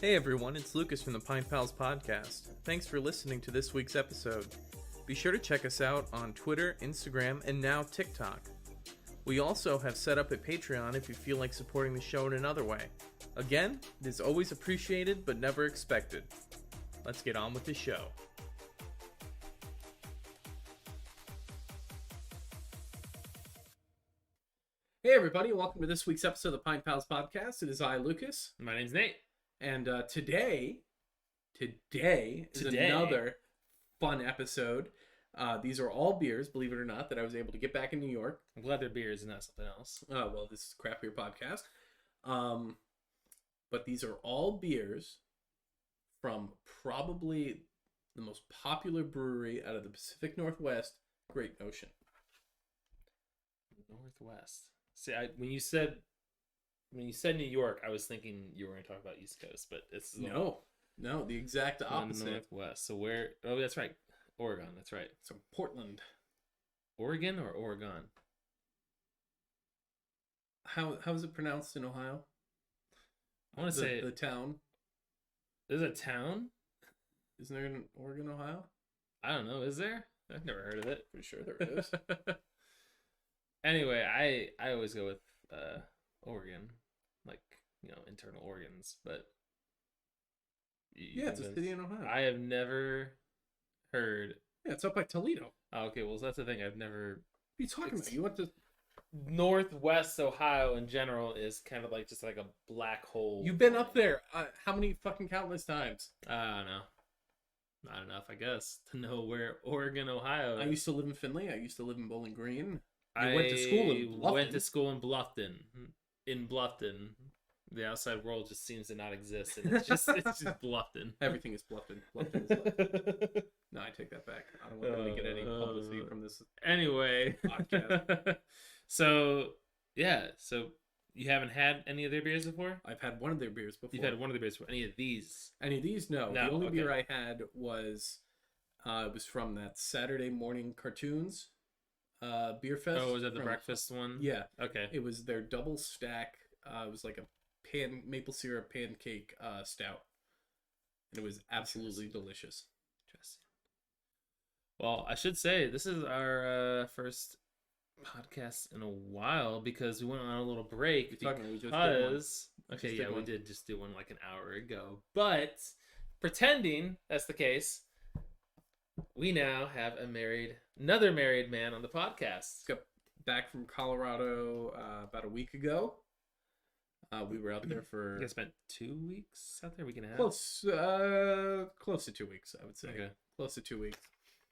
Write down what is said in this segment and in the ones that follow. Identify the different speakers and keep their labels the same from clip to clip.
Speaker 1: Hey everyone, it's Lucas from the Pint Pals Podcast. Thanks for listening to this week's episode. Be sure to check us out on Twitter, Instagram, and now TikTok. We also have set up a Patreon if you feel like supporting the show in another way. Again, it is always appreciated but never expected. Let's get on with the show. Hey everybody, welcome to this week's episode of the Pint Pals Podcast. It is I, Lucas.
Speaker 2: My name's Nate.
Speaker 1: And today is another fun episode. These are all beers, believe it or not, that I was able to get back in New York.
Speaker 2: I'm glad they're beers and not something else.
Speaker 1: Oh, well, this is a craft beer podcast. But these are all beers from probably the most popular brewery out of the Pacific Northwest, Great Notion.
Speaker 2: Northwest. See, when you said New York, I was thinking you were going to talk about East Coast, but it's
Speaker 1: no, the exact opposite.
Speaker 2: Northwest. So where? Oh, that's right, Oregon. That's right.
Speaker 1: So Portland,
Speaker 2: Oregon or Oregon?
Speaker 1: How is it pronounced in Ohio?
Speaker 2: I want to say
Speaker 1: the town.
Speaker 2: There's a town.
Speaker 1: Isn't there in Oregon, Ohio?
Speaker 2: I don't know. Is there? I've never heard of it.
Speaker 1: Pretty sure there is.
Speaker 2: Anyway, I always go with Oregon, like, internal organs, but
Speaker 1: it's a city in Ohio.
Speaker 2: I have never heard.
Speaker 1: Yeah, it's up by Toledo.
Speaker 2: Oh, okay, well, that's the thing. I've never.
Speaker 1: What are you talking about? You went to
Speaker 2: Northwest Ohio in general is kind of like just like a black hole.
Speaker 1: You've been up there how many fucking countless times?
Speaker 2: I don't know. Not enough, I guess, to know where Oregon, Ohio is.
Speaker 1: I used to live in Findlay. I used to live in Bowling Green.
Speaker 2: I went to school in Bluffton. In Bluffton. The outside world just seems to not exist, and it's just Bluffton.
Speaker 1: Everything is Bluffton. Bluffton is Bluffton. No, I take that back. I don't want them to get any publicity from this.
Speaker 2: Anyway,
Speaker 1: podcast.
Speaker 2: So you haven't had any of their beers before?
Speaker 1: I've had one of their beers before.
Speaker 2: You've had one of their beers before. Any of these?
Speaker 1: Any of these? No. The only beer I had was it was from that Saturday morning cartoons beer fest.
Speaker 2: Oh, was that the breakfast one?
Speaker 1: Yeah.
Speaker 2: Okay.
Speaker 1: It was their double stack. It was like a maple syrup pancake stout, and it was absolutely delicious.
Speaker 2: Interesting. Well, I should say this is our first podcast in a while because we went on a little break. We did just do one like an hour ago. But pretending that's the case, we now have another married man on the podcast.
Speaker 1: Got back from Colorado about a week ago. We were out there for.
Speaker 2: You guys spent 2 weeks out there, week and a half.
Speaker 1: Close to 2 weeks, I would say. Okay. Close to 2 weeks.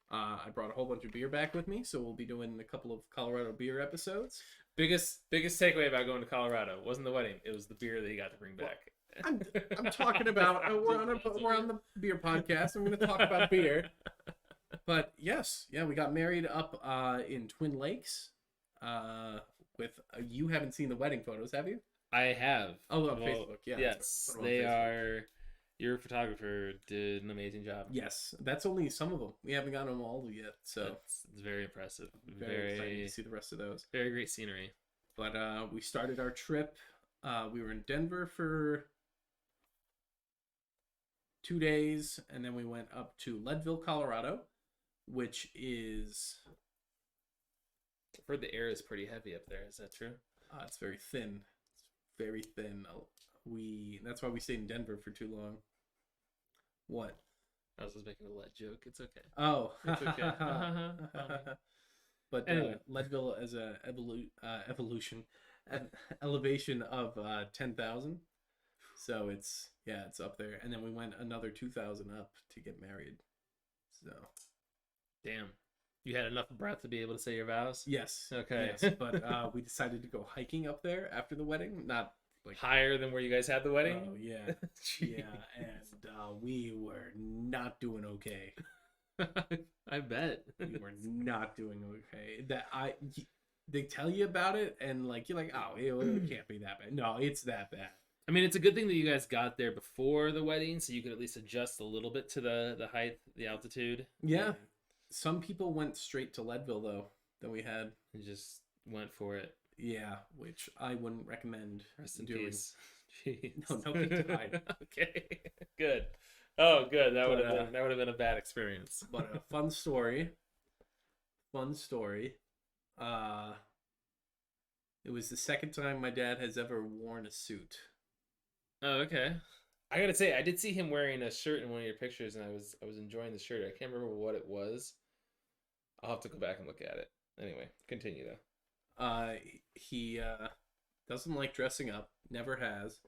Speaker 1: I brought a whole bunch of beer back with me, so we'll be doing a couple of Colorado beer episodes.
Speaker 2: Biggest takeaway about going to Colorado wasn't the wedding; it was the beer that you got to bring back.
Speaker 1: I'm talking about we're on the beer podcast. I'm going to talk about beer. But yes, we got married up in Twin Lakes. With you haven't seen the wedding photos, have you?
Speaker 2: I have.
Speaker 1: Oh, on Facebook. Yeah.
Speaker 2: Yes, they are. Your photographer did an amazing job.
Speaker 1: Yes, that's only some of them. We haven't gotten them all yet, so
Speaker 2: it's very impressive.
Speaker 1: Very excited to see the rest of those.
Speaker 2: Very great scenery.
Speaker 1: But we started our trip. We were in Denver for 2 days, and then we went up to Leadville, Colorado, which is.
Speaker 2: I've heard the air is pretty heavy up there. Is that true?
Speaker 1: It's very thin. It's very thin. That's why we stayed in Denver for too long. What?
Speaker 2: I was just making a lead joke. It's okay.
Speaker 1: Oh,
Speaker 2: it's okay.
Speaker 1: But anyway, Leadville as a elevation of 10,000. So it's up there, and then we went another 2,000 up to get married. So,
Speaker 2: damn. You had enough breath to be able to say your vows?
Speaker 1: Yes.
Speaker 2: Okay.
Speaker 1: Yes, but we decided to go hiking up there after the wedding. Not like
Speaker 2: higher than where you guys had the wedding?
Speaker 1: Oh, yeah. Yeah, and we were not doing okay.
Speaker 2: I bet.
Speaker 1: We were not doing okay. They tell you about it, and like you're like, oh, it can't be that bad. No, it's that bad.
Speaker 2: I mean, it's a good thing that you guys got there before the wedding, so you could at least adjust a little bit to the height, the altitude.
Speaker 1: Yeah. Some people went straight to Leadville, though, that we had.
Speaker 2: And just went for it.
Speaker 1: Yeah, which I wouldn't recommend
Speaker 2: Rest in
Speaker 1: doing.
Speaker 2: peace. Jeez.
Speaker 1: No, he died.
Speaker 2: Okay, good. Oh, good. That would
Speaker 1: But,
Speaker 2: have been a bad experience.
Speaker 1: But a fun story. Fun story. It was the second time my dad has ever worn a suit.
Speaker 2: Oh, okay. I gotta say, I did see him wearing a shirt in one of your pictures, and I was enjoying the shirt. I can't remember what it was. I'll have to go back and look at it. Anyway, continue though.
Speaker 1: He doesn't like dressing up. Never has.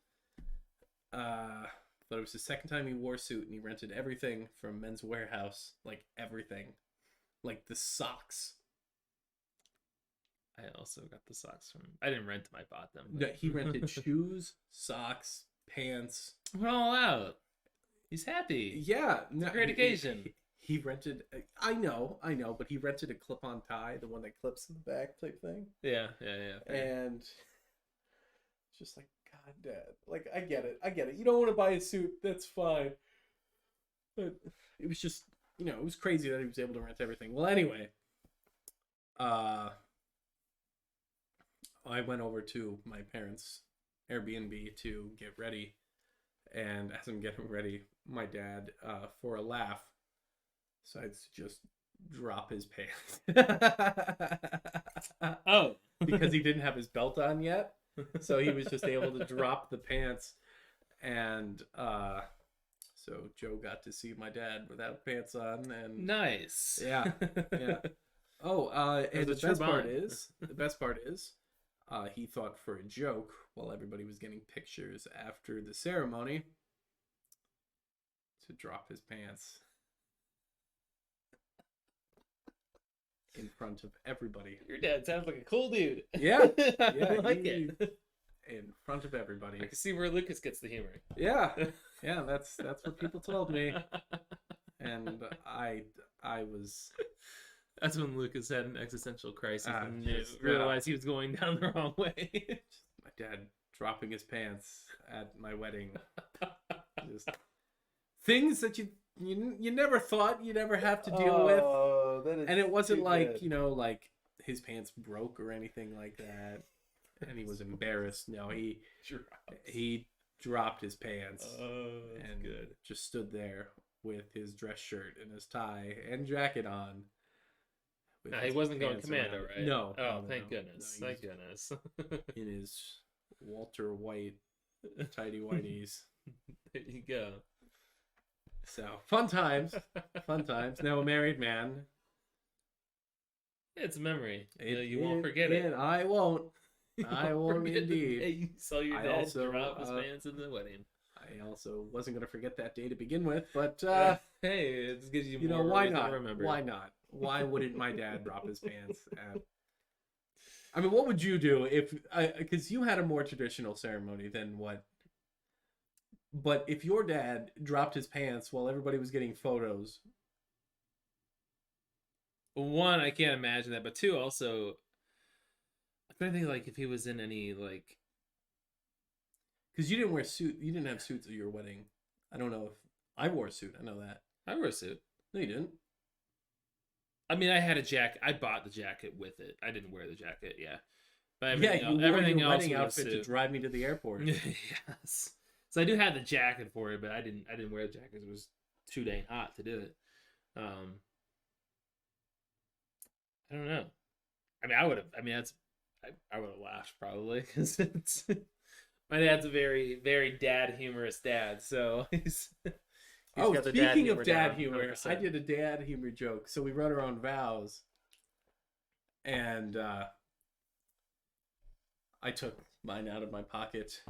Speaker 1: But it was the second time he wore a suit, and he rented everything from Men's Warehouse, like everything, like the socks.
Speaker 2: I also got the socks from. I didn't rent them. I bought them.
Speaker 1: No, he rented shoes, socks, pants.
Speaker 2: We're all out. He's happy.
Speaker 1: Yeah,
Speaker 2: It's a great occasion.
Speaker 1: He rented. I know, but he rented a clip-on tie, the one that clips in the back type thing.
Speaker 2: Yeah.
Speaker 1: And it's just like, God, Dad. Like, I get it. You don't want to buy a suit. That's fine. But it was just, it was crazy that he was able to rent everything. Well, anyway, I went over to my parents' Airbnb to get ready, and as I'm getting ready, my dad, for a laugh, decides to just drop his pants.
Speaker 2: Oh,
Speaker 1: because he didn't have his belt on yet, so he was just able to drop the pants, and so Joe got to see my dad without pants on, and
Speaker 2: nice.
Speaker 1: yeah. Oh, and the best part is, he thought for a joke while everybody was getting pictures after the ceremony to drop his pants in front of everybody.
Speaker 2: Your dad sounds like a cool dude.
Speaker 1: Yeah,
Speaker 2: I like it.
Speaker 1: In front of everybody.
Speaker 2: I can see where Lucas gets the humor.
Speaker 1: Yeah, that's what people told me, and I was.
Speaker 2: That's when Lucas had an existential crisis and
Speaker 1: just,
Speaker 2: realized he was going down the wrong way.
Speaker 1: My dad dropping his pants at my wedding. Just things that you never thought you'd ever have to deal with. And it wasn't like, like his pants broke or anything like that. And he was embarrassed. No, he dropped his pants.
Speaker 2: Oh, that's
Speaker 1: and
Speaker 2: good.
Speaker 1: Just stood there with his dress shirt and his tie and jacket on.
Speaker 2: He wasn't going commando,
Speaker 1: around.
Speaker 2: right?
Speaker 1: No.
Speaker 2: Oh,
Speaker 1: no,
Speaker 2: thank
Speaker 1: no.
Speaker 2: goodness.
Speaker 1: No,
Speaker 2: Thank goodness.
Speaker 1: in his Walter White tighty whities.
Speaker 2: There you go.
Speaker 1: So fun times. Now a married man.
Speaker 2: It's a memory. You won't forget it.
Speaker 1: I won't. I won't indeed.
Speaker 2: You saw your dad drop his pants in the wedding.
Speaker 1: I also wasn't going to forget that day to begin with, but
Speaker 2: hey, it gives you more
Speaker 1: why
Speaker 2: reason
Speaker 1: not?
Speaker 2: to remember.
Speaker 1: Why not? Why wouldn't my dad drop his pants? I mean, what would you do if? Because you had a more traditional ceremony than what. But if your dad dropped his pants while everybody was getting photos.
Speaker 2: One, I can't imagine that, but two, also, I'm trying to think like if he was in any like.
Speaker 1: Because you didn't wear you didn't have suits at your wedding. I don't know if I wore a suit. I know that.
Speaker 2: I wore a suit.
Speaker 1: No, you didn't.
Speaker 2: I mean, I had a jacket. I bought the jacket with it. I didn't wear the jacket. Yeah, but
Speaker 1: everything else wedding outfit to drive me to the airport.
Speaker 2: Yes. So I do have the jacket for it, but I didn't wear the jacket because it was too dang hot to do it. I don't know. I mean, I would have. I mean, I would have laughed probably because it's. My dad's a very, very dad humorous dad, so he's got the
Speaker 1: speaking of dad
Speaker 2: down,
Speaker 1: humor,
Speaker 2: 100%.
Speaker 1: I did a dad humor joke. So we wrote our own vows, and I took mine out of my pocket,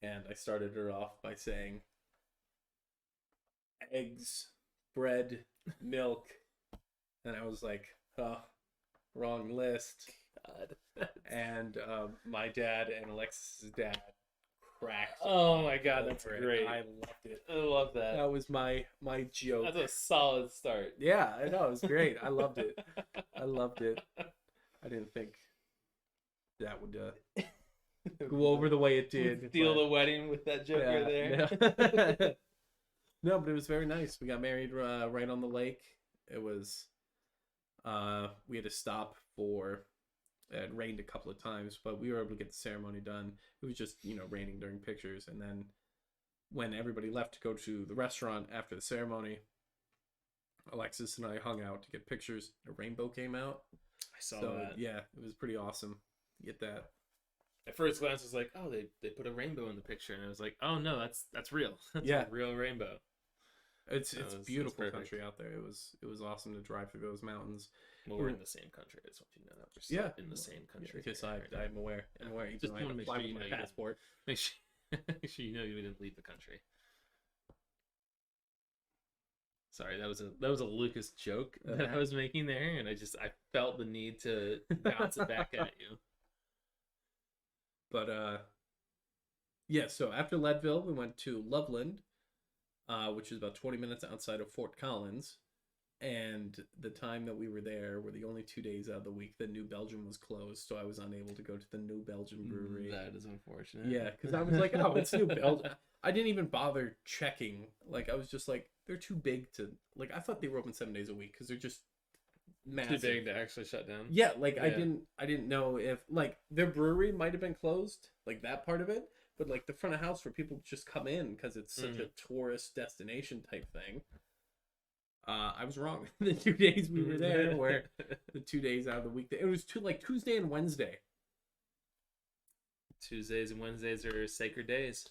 Speaker 1: and I started her off by saying, eggs, bread, milk, and I was like, oh, wrong list.
Speaker 2: God.
Speaker 1: And my dad and Alexis's dad cracked.
Speaker 2: Oh my God, that's great.
Speaker 1: I loved it.
Speaker 2: I love that.
Speaker 1: That was my joke.
Speaker 2: That's a solid start.
Speaker 1: Yeah, I know. It was great. I loved it. I didn't think that would go over the way it did.
Speaker 2: Steal the wedding with that joke right there.
Speaker 1: Yeah. No, but it was very nice. We got married right on the lake. It was. We had to stop for It rained a couple of times, but we were able to get the ceremony done. It was just, raining during pictures. And then when everybody left to go to the restaurant after the ceremony, Alexis and I hung out to get pictures. A rainbow came out.
Speaker 2: I saw that.
Speaker 1: Yeah, it was pretty awesome. Get that.
Speaker 2: At first glance, I was like, oh, they put a rainbow in the picture. And I was like, oh, no, that's real. That's a real rainbow.
Speaker 1: It's beautiful country out there. It was awesome to drive through those mountains.
Speaker 2: Well, we're in the same country. I just want you to know that. We're still in the same country.
Speaker 1: Yes, I'm aware. I'm aware.
Speaker 2: Just want to make sure you know
Speaker 1: my passport.
Speaker 2: Make sure you know you didn't leave the country. Sorry, that was a Lucas joke that I was making there, and I felt the need to bounce it back at you.
Speaker 1: But so after Leadville, we went to Loveland, which is about 20 minutes outside of Fort Collins. And the time that we were there were the only 2 days out of the week that New Belgium was closed, so I was unable to go to the New Belgium Brewery.
Speaker 2: That is unfortunate.
Speaker 1: Yeah, because I was like, oh, it's New Belgium. I didn't even bother checking. Like, I was just like, they're too big to... Like, I thought they were open 7 days a week, because they're just massive.
Speaker 2: Too big to actually shut down?
Speaker 1: Yeah, like, I didn't know if... Like, their brewery might have been closed, like, that part of it, but, like, the front of house where people just come in, because it's such a tourist destination type thing. I was wrong. The 2 days we were there were the 2 days out of the week. It was Tuesday and Wednesday.
Speaker 2: Tuesdays and Wednesdays are sacred days.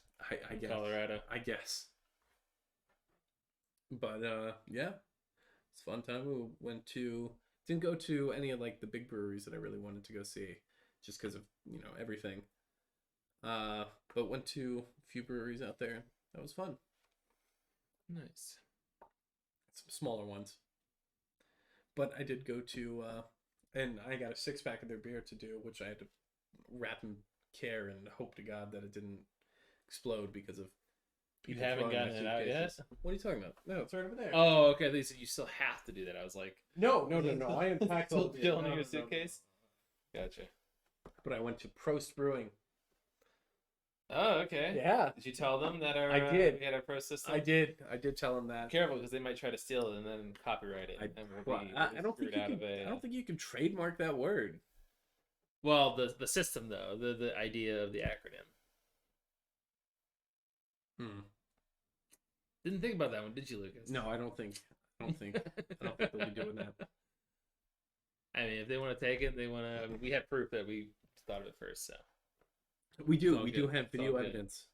Speaker 1: I guess.
Speaker 2: Colorado.
Speaker 1: I guess. But it's a fun time. We didn't go to any of like the big breweries that I really wanted to go see, just because of everything. But went to a few breweries out there. That was fun.
Speaker 2: Nice.
Speaker 1: Some smaller ones. But I did go to, and I got a 6-pack of their beer to do, which I had to wrap in care and hope to God that it didn't explode because of
Speaker 2: people. You haven't gotten it out yet?
Speaker 1: What are you talking about? No, it's right over there.
Speaker 2: Oh, okay. They said you still have to do that. I was like,
Speaker 1: no. I unpacked all the
Speaker 2: still in your suitcase. Gotcha.
Speaker 1: But I went to Prost Brewing.
Speaker 2: Oh, okay.
Speaker 1: Yeah.
Speaker 2: Did you tell them that
Speaker 1: I did.
Speaker 2: We had our pro system?
Speaker 1: I did tell them that.
Speaker 2: Careful, because they might try to steal it and then copyright it.
Speaker 1: I don't think you can trademark that word.
Speaker 2: Well, the system though, the idea of the acronym. Didn't think about that one, did you, Lucas?
Speaker 1: No, I don't think they'll be doing that.
Speaker 2: I mean, if they want to take it, we have proof that we thought of it first, so.
Speaker 1: We do have video evidence.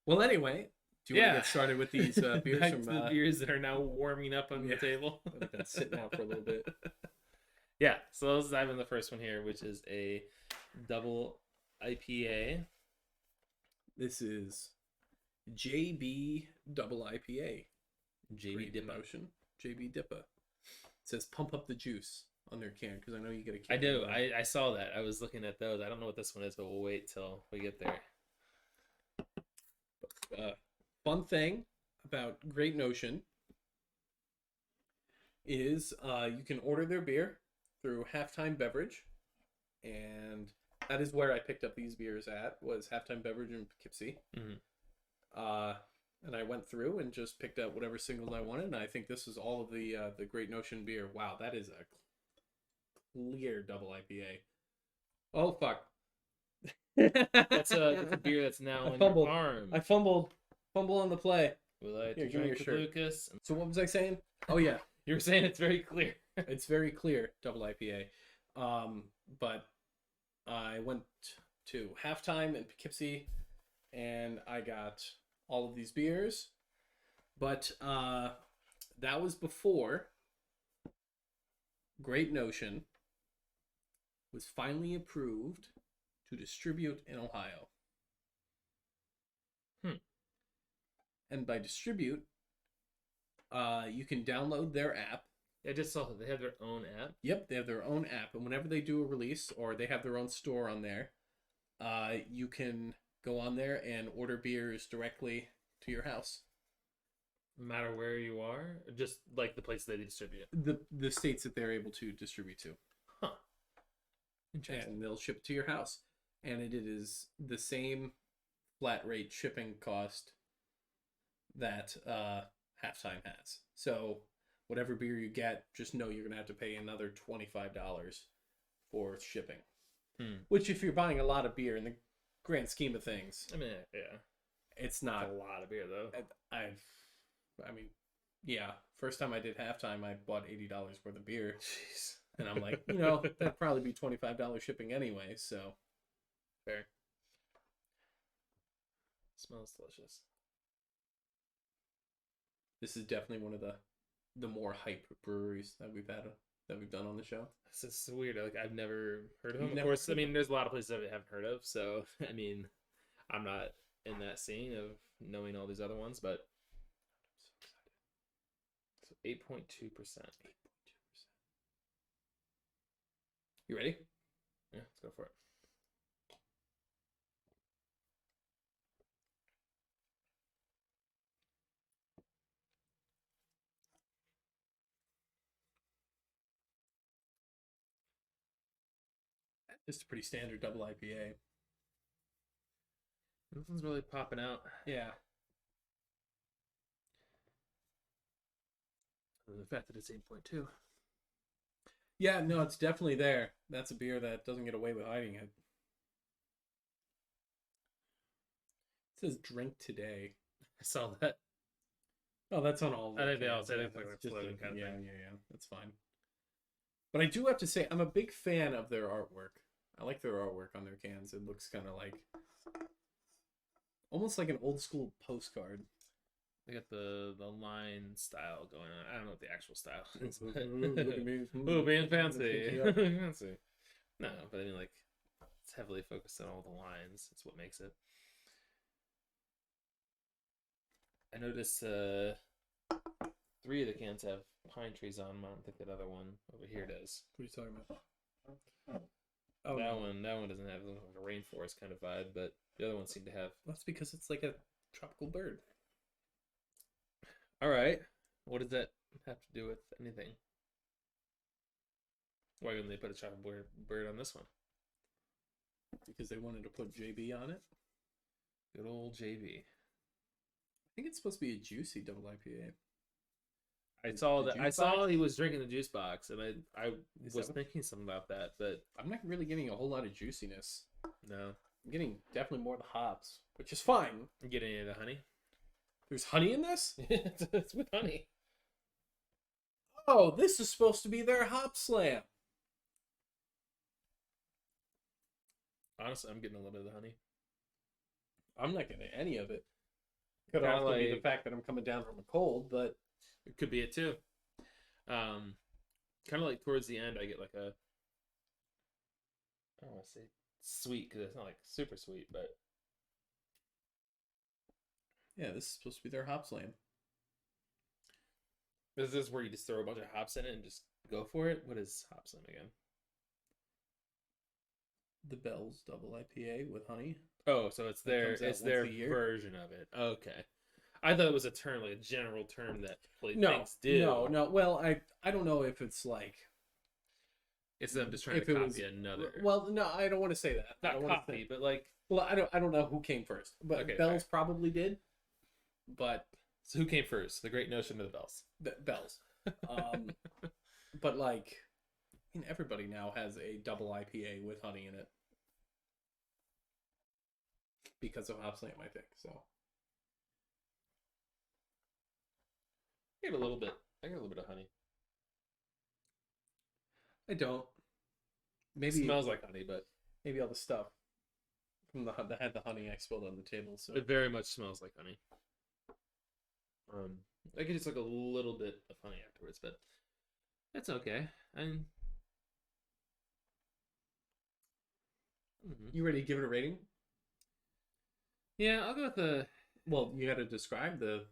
Speaker 1: Well, anyway, do you want to get started with these beers
Speaker 2: Back
Speaker 1: from
Speaker 2: to the beers that are now warming up on the table?
Speaker 1: They've been sitting out for a little bit.
Speaker 2: Yeah, so let's dive in the first one here, which is a double IPA.
Speaker 1: This is JB double IPA.
Speaker 2: JB Dippa.
Speaker 1: Promotion. JB Dippa. It says pump up the juice on their can, because I know you get a can.
Speaker 2: I do. I saw that. I was looking at those. I don't know what this one is, but we'll wait till we get there.
Speaker 1: Fun thing about Great Notion is you can order their beer through Halftime Beverage, and that is where I picked up these beers at, was Halftime Beverage in Poughkeepsie. And I went through and just picked out whatever singles I wanted, and I think this is all of the Great Notion beer. Wow, that is a clear double IPA. Oh fuck!
Speaker 2: That's a beer that's now in your arm.
Speaker 1: I fumble on the play.
Speaker 2: Here, give me your shirt, Lucas.
Speaker 1: So what was I saying? Oh yeah,
Speaker 2: you were saying it's very clear.
Speaker 1: It's very clear double IPA. But I went to Halftime in Poughkeepsie, and I got all of these beers. But that was before Great Notion was finally approved to distribute in Ohio. And by distribute, you can download their app.
Speaker 2: I just saw that they have their own app.
Speaker 1: Yep, they have their own app, and whenever they do a release or they have their own store on there, you can go on there and order beers directly to your house.
Speaker 2: No matter where you are, just like the place they distribute.
Speaker 1: The states that they're able to distribute to.
Speaker 2: Huh. Interesting.
Speaker 1: And they'll ship it to your house, and it is the same flat rate shipping cost that Halftime has. So whatever beer you get, just know you're gonna have to pay another $25
Speaker 3: for shipping.
Speaker 2: Hmm.
Speaker 3: Which, if you're buying a lot of beer in the grand scheme of things,
Speaker 2: I mean, yeah,
Speaker 3: it's not
Speaker 2: a lot of beer though.
Speaker 3: I mean, yeah. First time I did halftime, I bought $80 worth of beer,
Speaker 2: Jeez.
Speaker 3: and I'm like, that'd probably be $25 shipping anyway. So
Speaker 2: Fair. Smells delicious.
Speaker 3: this is definitely one of the more hype breweries that we've done on the show.
Speaker 2: This is so weird. Like I've never heard of
Speaker 3: You've
Speaker 2: them. Of
Speaker 3: never
Speaker 2: course, I
Speaker 3: heard
Speaker 2: mean, there's a lot of places I haven't heard of. So I mean, I'm not in that scene of knowing all these other ones, but so 8.2%.
Speaker 3: You ready?
Speaker 2: Yeah, let's go for it.
Speaker 3: It's a pretty standard double IPA.
Speaker 2: Nothing's really popping out.
Speaker 3: Yeah.
Speaker 2: The fact that it's 8.2.
Speaker 3: Yeah, no, it's definitely there. That's a beer that doesn't get away with hiding it. It says drink today.
Speaker 2: I saw that.
Speaker 3: Oh, that's on all.
Speaker 2: I think they all
Speaker 3: cans.
Speaker 2: say
Speaker 3: Yeah,
Speaker 2: that's like
Speaker 3: that's
Speaker 2: a
Speaker 3: just
Speaker 2: slogan kind of
Speaker 3: yeah,
Speaker 2: thing.
Speaker 3: yeah. That's fine. But I do have to say, I'm a big fan of their artwork. I like their artwork on their cans. It looks kind of like almost like an old school postcard.
Speaker 2: They got the line style going on. I don't know what the actual style is. But...
Speaker 3: Look at me.
Speaker 2: Ooh, being fancy.
Speaker 3: Yeah.
Speaker 2: Fancy. No, but I mean, like, it's heavily focused on all the lines. It's what makes it. I noticed 3 of the cans have pine trees on them. I don't think that other one over here does.
Speaker 3: What are you talking about?
Speaker 2: That one doesn't have like a rainforest kind of vibe, but the other ones seem to have.
Speaker 3: That's because it's like a tropical bird.
Speaker 2: All right, what does that have to do with anything? Why wouldn't they put a tropical bird on this one?
Speaker 3: Because they wanted to put JB on it.
Speaker 2: Good old JB.
Speaker 3: I think it's supposed to be a juicy double IPA.
Speaker 2: I saw
Speaker 3: The
Speaker 2: that. I
Speaker 3: juice
Speaker 2: saw
Speaker 3: box?
Speaker 2: he was drinking the juice box, and I
Speaker 3: Is
Speaker 2: was
Speaker 3: that what-
Speaker 2: thinking something about that, but
Speaker 3: I'm not really getting a whole lot of juiciness.
Speaker 2: no.
Speaker 3: I'm getting definitely more of the hops, which is fine.
Speaker 2: You get any of the honey?
Speaker 3: There's honey in this?
Speaker 2: It's with honey.
Speaker 3: Oh, this is supposed to be their Hopslam.
Speaker 2: Honestly, I'm getting a little bit of the honey.
Speaker 3: I'm not getting any of it. Could
Speaker 2: Kinda
Speaker 3: also be the
Speaker 2: like-
Speaker 3: fact that I'm coming down from a cold, but
Speaker 2: It could be it too. Kind of like towards the end, I get like a. I don't want to say sweet because it's not like super sweet, but
Speaker 3: yeah, this is supposed to be their Hopslam.
Speaker 2: is this where you just throw a bunch of hops in it and just go for it? What is Hopslam again?
Speaker 3: The Bell's double IPA with honey.
Speaker 2: Oh, so it's
Speaker 3: That
Speaker 2: their
Speaker 3: comes out
Speaker 2: it's
Speaker 3: once
Speaker 2: their
Speaker 3: a year?
Speaker 2: version of it. Okay, I thought it was a term, like a general term that
Speaker 3: No,
Speaker 2: things do.
Speaker 3: no. Well, I don't know if it's like
Speaker 2: It's them just trying
Speaker 3: if
Speaker 2: to
Speaker 3: it
Speaker 2: copy
Speaker 3: was-
Speaker 2: another.
Speaker 3: Well, no, I don't want to say that. I
Speaker 2: not
Speaker 3: don't wanna
Speaker 2: copy,
Speaker 3: say-
Speaker 2: but like.
Speaker 3: Well, I don't know who came first, but
Speaker 2: Okay,
Speaker 3: Bell's probably did. But
Speaker 2: So who came first? The Great Notion of the Bells.
Speaker 3: Bell's. But like, I mean, everybody now has a double IPA with honey in it because of Hopslam, I think. So
Speaker 2: I get a little bit. I get a little bit of honey.
Speaker 3: I don't.
Speaker 2: It
Speaker 3: Maybe
Speaker 2: smells like honey, but
Speaker 3: maybe all the stuff from that had the honey I spilled on the table. So
Speaker 2: it very much smells like honey. I get just like a little bit of honey afterwards, but that's okay. I'm.
Speaker 3: you ready to give it a rating?
Speaker 2: Yeah, I'll go with the.
Speaker 3: Well, you got to describe the.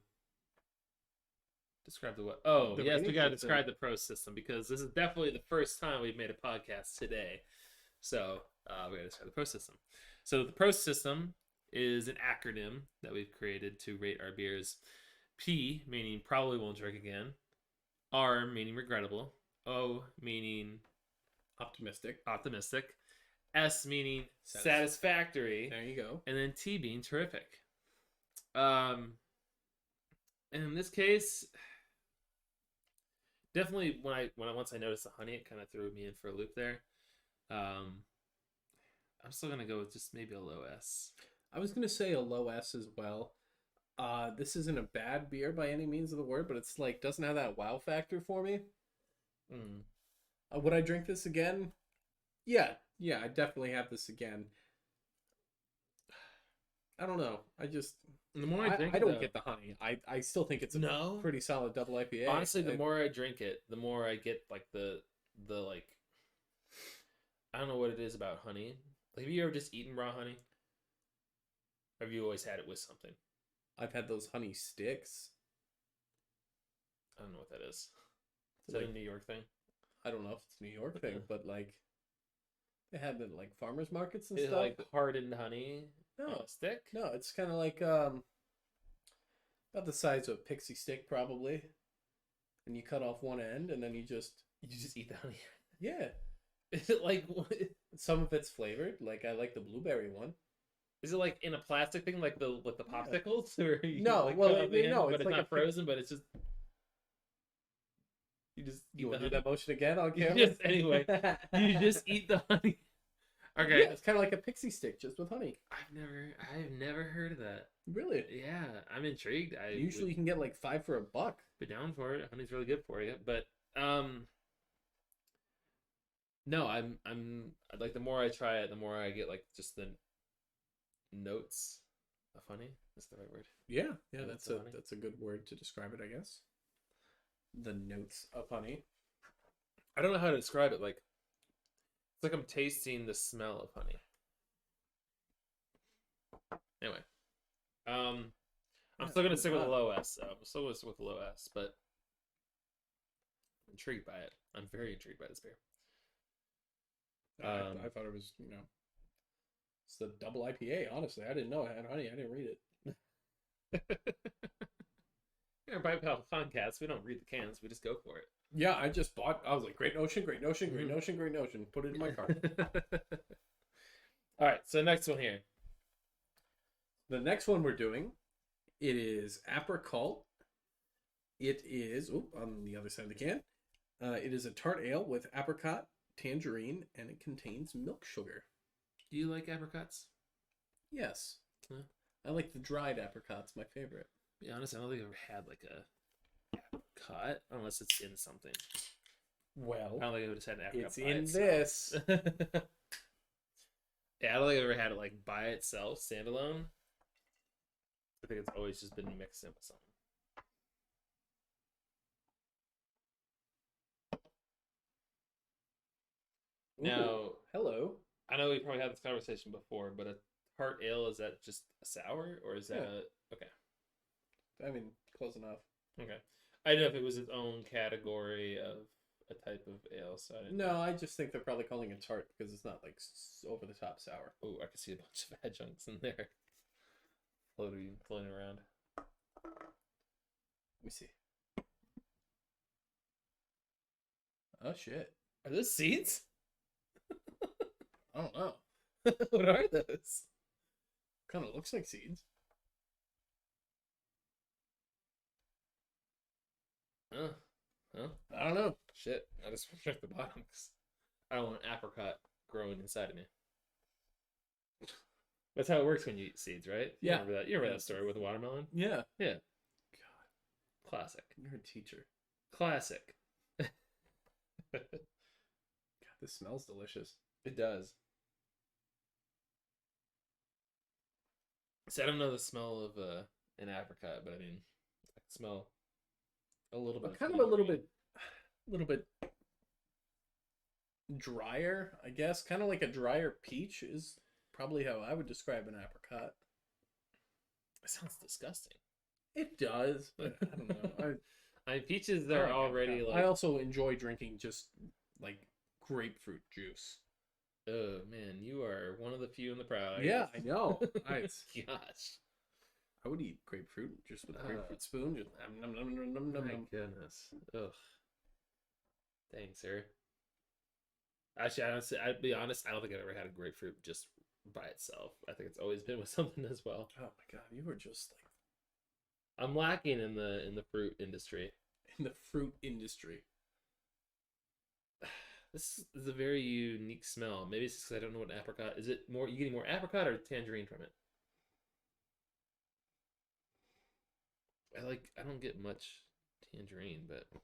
Speaker 2: Describe the what? Oh,
Speaker 3: The
Speaker 2: yes, we
Speaker 3: rating
Speaker 2: gotta
Speaker 3: system.
Speaker 2: describe the pro system because this is definitely the first time we've made a podcast today. So we gotta describe the pro system. So the pro system is an acronym that we've created to rate our beers. P meaning probably won't drink again. R meaning regrettable. O meaning
Speaker 3: Optimistic.
Speaker 2: optimistic. S meaning
Speaker 3: Satisfactory.
Speaker 2: satisfactory.
Speaker 3: There you go.
Speaker 2: And then T being terrific. And in this case, definitely once I noticed the honey, it kind of threw me in for a loop there. I'm still gonna go with just maybe a low S.
Speaker 3: I was gonna say a low S as well. This isn't a bad beer by any means of the word, but it's like doesn't have that wow factor for me.
Speaker 2: Mm.
Speaker 3: Would I drink this again? Yeah, I definitely have this again. I don't know.
Speaker 2: The more I drink
Speaker 3: I
Speaker 2: it,
Speaker 3: don't
Speaker 2: though,
Speaker 3: get the honey. I still think it's a
Speaker 2: No?
Speaker 3: pretty solid double IPA.
Speaker 2: honestly, the more I drink it, the more I get like the like I don't know what it is about honey. Like, have you ever just eaten raw honey? Or have you always had it with something?
Speaker 3: I've had those honey sticks.
Speaker 2: I don't know what that is. Is that a New York thing?
Speaker 3: I don't know if it's a New York thing, but like they have it like farmers markets and
Speaker 2: Is it
Speaker 3: stuff.
Speaker 2: like hardened honey on
Speaker 3: No,
Speaker 2: a stick?
Speaker 3: no, it's kind of like about the size of a pixie stick probably, and you cut off one end and then you just
Speaker 2: eat the honey.
Speaker 3: yeah.
Speaker 2: Is it like
Speaker 3: Some of it's flavored. Like I like the blueberry one.
Speaker 2: Is it like in a plastic thing, like the popsicles, or you
Speaker 3: No,
Speaker 2: like
Speaker 3: well,
Speaker 2: cut off the end,
Speaker 3: no,
Speaker 2: but
Speaker 3: it's
Speaker 2: it's
Speaker 3: like
Speaker 2: not
Speaker 3: a
Speaker 2: frozen, but it's just you just eat
Speaker 3: You
Speaker 2: the
Speaker 3: want to do
Speaker 2: honey.
Speaker 3: that motion again on camera?
Speaker 2: Yes, anyway, you just eat the honey. Okay,
Speaker 3: Yeah, it's kind of like a pixie stick just with honey.
Speaker 2: I've never heard of that.
Speaker 3: Really?
Speaker 2: Yeah, I'm intrigued. I
Speaker 3: Usually you
Speaker 2: would
Speaker 3: can get like 5 for $1.
Speaker 2: be down for it. Honey's really good for you, but no, I'm like the more I try it, the more I get like just the notes of honey. That's the right word.
Speaker 3: Yeah,
Speaker 2: Notes
Speaker 3: that's
Speaker 2: of honey.
Speaker 3: a good word to describe it, I guess. The notes of honey.
Speaker 2: I don't know how to describe it. Like it's like I'm tasting the smell of honey. Anyway, I'm
Speaker 3: Yeah,
Speaker 2: still gonna stick with a
Speaker 3: wow.
Speaker 2: low S. I'm still gonna stick with a low S, but I'm intrigued by it. I'm very intrigued by this beer.
Speaker 3: I thought it was, it's the double IPA, honestly. I didn't know it had honey. I didn't read it.
Speaker 2: Yeah, Pint Pals Podcast. We don't read the cans. We just go for it.
Speaker 3: Yeah, I was like, great notion, great notion, great
Speaker 2: Mhm.
Speaker 3: notion, great notion. Put it in my cart.
Speaker 2: All right, so next one here.
Speaker 3: The next one we're doing, it is Apricot. It is, on the other side of the can. It is a tart ale with apricot, tangerine, and it contains milk sugar.
Speaker 2: Do you like apricots?
Speaker 3: Yes.
Speaker 2: Huh?
Speaker 3: I like the dried apricots, my favorite.
Speaker 2: Be honest, I don't think I've ever had like a apricot unless it's in something.
Speaker 3: Well,
Speaker 2: I don't think I've just had an apricot.
Speaker 3: it's
Speaker 2: by
Speaker 3: in
Speaker 2: itself.
Speaker 3: this.
Speaker 2: Yeah, I don't think I've ever had it like by itself, standalone. I think it's always just been mixed in with something. Now,
Speaker 3: Hello.
Speaker 2: I know we probably had this conversation before, but a tart ale, is that just a sour or is that okay?
Speaker 3: I mean, close enough.
Speaker 2: Okay. I didn't know if it was its own category of a type of ale, so I didn't.
Speaker 3: No, I just think they're probably calling it tart because it's not like over the top sour.
Speaker 2: Oh, I can see a bunch of adjuncts in there. Floating around.
Speaker 3: Let me see. Oh shit!
Speaker 2: Are those seeds?
Speaker 3: I don't know.
Speaker 2: What are those?
Speaker 3: Kind of looks like seeds.
Speaker 2: Huh?
Speaker 3: I don't know.
Speaker 2: Shit. I just checked the bottom because I don't want apricot growing inside of me. That's how it works when you eat seeds, right? You
Speaker 3: Yeah.
Speaker 2: remember that? You remember that story with the watermelon?
Speaker 3: Yeah.
Speaker 2: Yeah.
Speaker 3: God,
Speaker 2: Classic.
Speaker 3: you're a teacher.
Speaker 2: Classic.
Speaker 3: God, this smells delicious.
Speaker 2: It does. See, I don't know the smell of an apricot, but I mean, I can smell a little bit.
Speaker 3: But kind of a little bit drier, I guess. Kind of like a drier peach is probably how I would describe an apricot.
Speaker 2: It sounds disgusting.
Speaker 3: It does, but I don't know.
Speaker 2: I mean, peaches
Speaker 3: I
Speaker 2: are
Speaker 3: like
Speaker 2: already
Speaker 3: apricot.
Speaker 2: like.
Speaker 3: I also enjoy drinking just like grapefruit juice.
Speaker 2: Oh man, you are one of the few in the crowd.
Speaker 3: Yeah, I know.
Speaker 2: Gosh.
Speaker 3: I would eat grapefruit just with a grapefruit spoon. Just nom, nom, nom, nom, nom, nom,
Speaker 2: My
Speaker 3: nom.
Speaker 2: goodness. Ugh. Thanks, sir. Actually, I'd be honest, I don't think I've ever had a grapefruit just by itself. I think it's always been with something as well.
Speaker 3: Oh my god, you were just like
Speaker 2: I'm lacking in the fruit industry.
Speaker 3: in the fruit industry.
Speaker 2: This is a very unique smell. Maybe it's just 'cause I don't know what apricot is. It more you getting more apricot or tangerine from it? I don't get much tangerine, but oh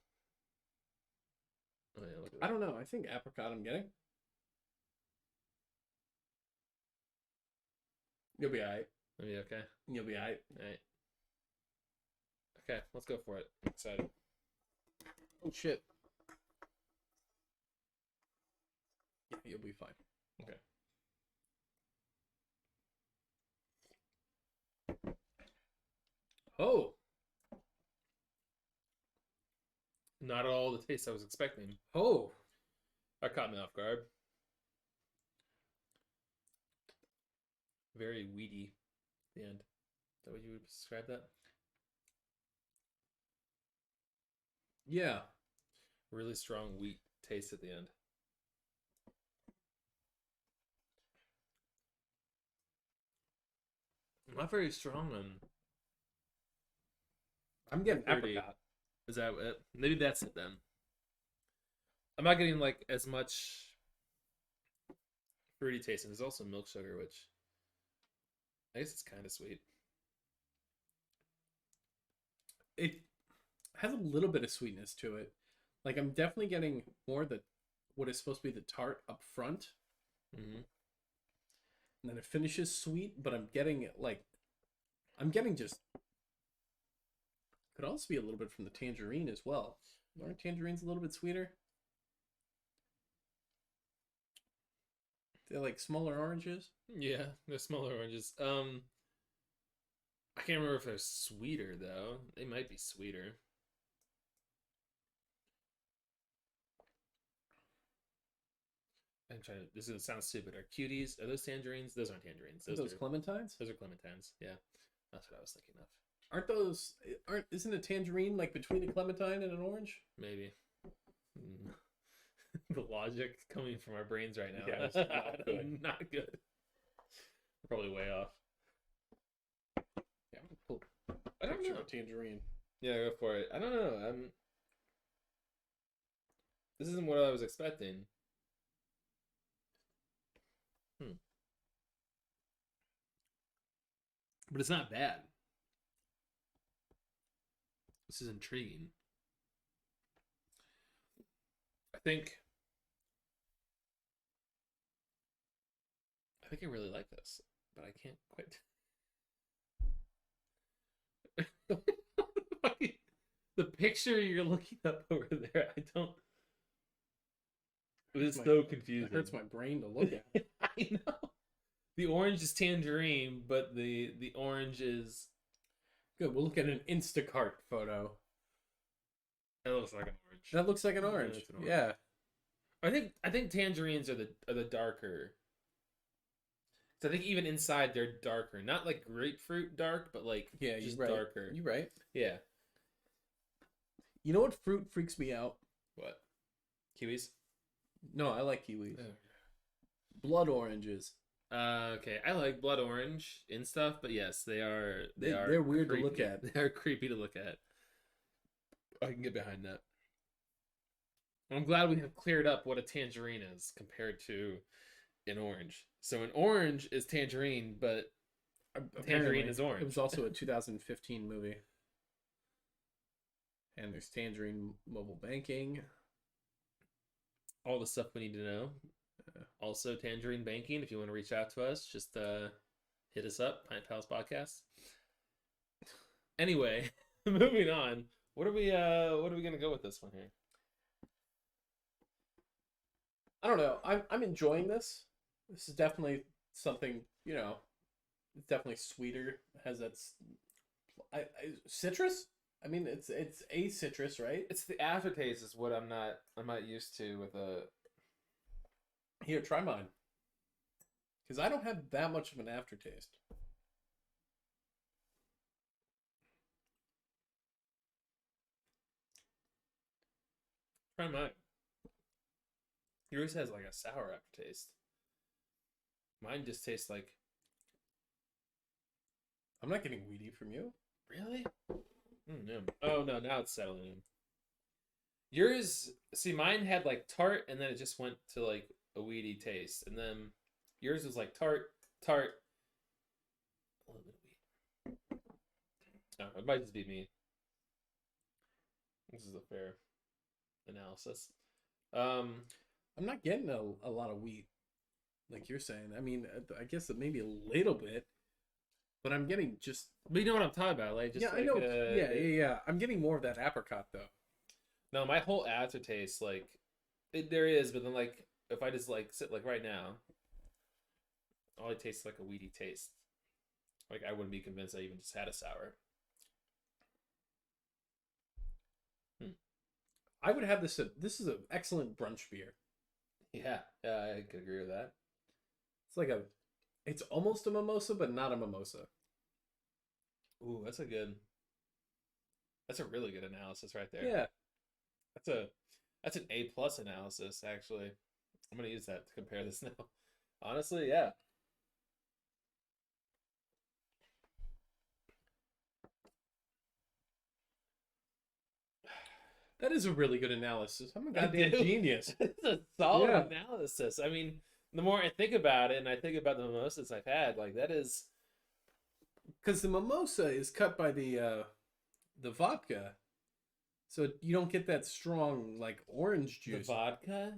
Speaker 2: yeah, look at that.
Speaker 3: I don't know. I think apricot I'm getting. You'll be alright.
Speaker 2: Maybe okay.
Speaker 3: You'll be alright.
Speaker 2: All right. Okay, let's go for it. I'm excited.
Speaker 3: Oh shit. Yeah, you'll be fine.
Speaker 2: Okay. Oh, not at all the taste I was expecting.
Speaker 3: Oh.
Speaker 2: That caught me off guard. Very weedy at the end. Is that what you would describe that?
Speaker 3: Yeah.
Speaker 2: Really strong wheat taste at the end. Not very strong on.
Speaker 3: I'm getting
Speaker 2: Fruity.
Speaker 3: apricot.
Speaker 2: Is that it? Maybe that's it then. I'm not getting like as much fruity taste, and there's also milk sugar, which I guess it's kind of sweet.
Speaker 3: It has a little bit of sweetness to it. Like I'm definitely getting more what is supposed to be the tart up front.
Speaker 2: Mm-hmm.
Speaker 3: And then it finishes sweet, but I'm getting just could also be a little bit from the tangerine as well. Aren't tangerines a little bit sweeter? They're like smaller oranges.
Speaker 2: Yeah, they're smaller oranges. I can't remember if they're sweeter though. They might be sweeter. I'm trying to. This is gonna sound stupid. Are cuties? Are those tangerines? Those aren't tangerines.
Speaker 3: Those
Speaker 2: are
Speaker 3: clementines?
Speaker 2: Those are clementines. Yeah, that's what I was thinking of.
Speaker 3: Isn't a tangerine like between a clementine and an orange?
Speaker 2: Maybe. The logic coming from our brains right now.
Speaker 3: Yeah, it's not good.
Speaker 2: Not good. We're probably way off.
Speaker 3: Yeah, I'm gonna pull
Speaker 2: I
Speaker 3: a
Speaker 2: don't
Speaker 3: picture
Speaker 2: know.
Speaker 3: of tangerine.
Speaker 2: Yeah, go for it. I don't know. This isn't what I was expecting. But it's not bad. This is intriguing. I think I really like this, but I can't quite. The picture you're looking up over there, I don't. It's so confusing.
Speaker 3: It hurts my brain to look at.
Speaker 2: I know. The orange is tangerine, but the orange is.
Speaker 3: Good. We'll look at an Instacart photo.
Speaker 2: That looks like an orange.
Speaker 3: That looks like an orange.
Speaker 2: it's an orange.
Speaker 3: Yeah.
Speaker 2: I think tangerines are the darker. So I think even inside they're darker, not like grapefruit dark, but like
Speaker 3: Yeah,
Speaker 2: just
Speaker 3: you're right.
Speaker 2: darker.
Speaker 3: You're right.
Speaker 2: Yeah.
Speaker 3: You know what fruit freaks me out?
Speaker 2: What? Kiwis?
Speaker 3: No, I like kiwis. Blood oranges.
Speaker 2: Okay, I like blood orange and stuff, but yes, they're
Speaker 3: weird to look
Speaker 2: creepy.
Speaker 3: at.
Speaker 2: They're creepy to look at. I can get behind that. I'm glad we have cleared up what a tangerine is compared to an orange. So an orange is tangerine, but tangerine is orange.
Speaker 3: It was also a 2015 movie. And there's Tangerine Mobile Banking.
Speaker 2: All the stuff we need to know. Also, Tangerine Banking. If you want to reach out to us, just hit us up. Pint Pals Podcast. Anyway, moving on. What are we gonna go with this one here?
Speaker 3: I don't know. I'm enjoying this. This is definitely something, it's definitely sweeter. It has that citrus? I mean, it's a citrus, right?
Speaker 2: It's the aftertaste is what I'm not used to with a.
Speaker 3: Here, try mine. Because I don't have that much of an aftertaste.
Speaker 2: Try mine. Yours has like a sour aftertaste. Mine just tastes like.
Speaker 3: I'm not getting weedy from you.
Speaker 2: Really? No. Oh no! Now it's settling in. Yours, see, mine had like tart, and then it just went to like a weedy taste, and then yours was like tart, a little bit of weed. Oh, it might just be me. This is a fair analysis.
Speaker 3: I'm not getting a lot of wheat, like you're saying. I mean, I guess that maybe a little bit, but I'm getting just.
Speaker 2: But you know what I'm talking about, like just
Speaker 3: Yeah,
Speaker 2: like,
Speaker 3: I know. Yeah. I'm getting more of that apricot though.
Speaker 2: No, my whole aftertaste, like, there is, but then, like, if I just, like, sit, like, right now, all it tastes like a weedy taste. Like, I wouldn't be convinced I even just had a sour.
Speaker 3: I would have this. This is an excellent brunch beer.
Speaker 2: Yeah, I could agree with that.
Speaker 3: It's like it's almost a mimosa, but not a mimosa.
Speaker 2: Ooh, that's a really good analysis right there.
Speaker 3: Yeah.
Speaker 2: That's an A+ analysis, actually. I'm gonna use that to compare this now. Honestly, yeah.
Speaker 3: That is a really good analysis. I'm a goddamn genius.
Speaker 2: It's a solid analysis. I mean, the more I think about it, and I think about the mimosas I've had, like that is
Speaker 3: because the mimosa is cut by the vodka, so you don't get that strong like orange juice.
Speaker 2: The vodka.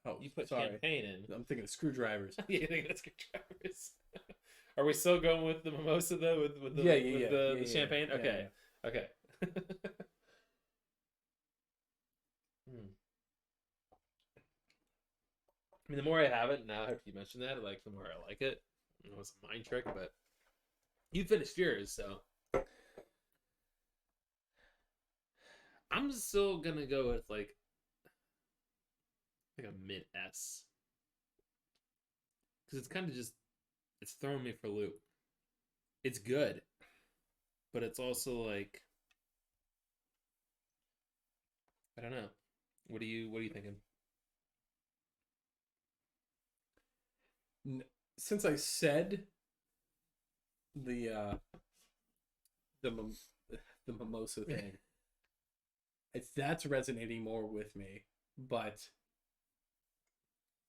Speaker 3: Oh,
Speaker 2: You put
Speaker 3: sorry.
Speaker 2: champagne in.
Speaker 3: I'm thinking of screwdrivers.
Speaker 2: Yeah, you think that's screwdrivers. Are we still going with the mimosa though? With the the champagne?
Speaker 3: yeah,
Speaker 2: Okay.
Speaker 3: yeah.
Speaker 2: Okay. I mean, the more I have it now, after you mentioned that, like the more I like it. I know it's a mind trick, but you finished yours, so I'm still gonna go with like a mid S, because it's kind of just it's throwing me for a loop. It's good, but it's also like I don't know. What are you thinking?
Speaker 3: Since I said the mimosa thing, that's resonating more with me. But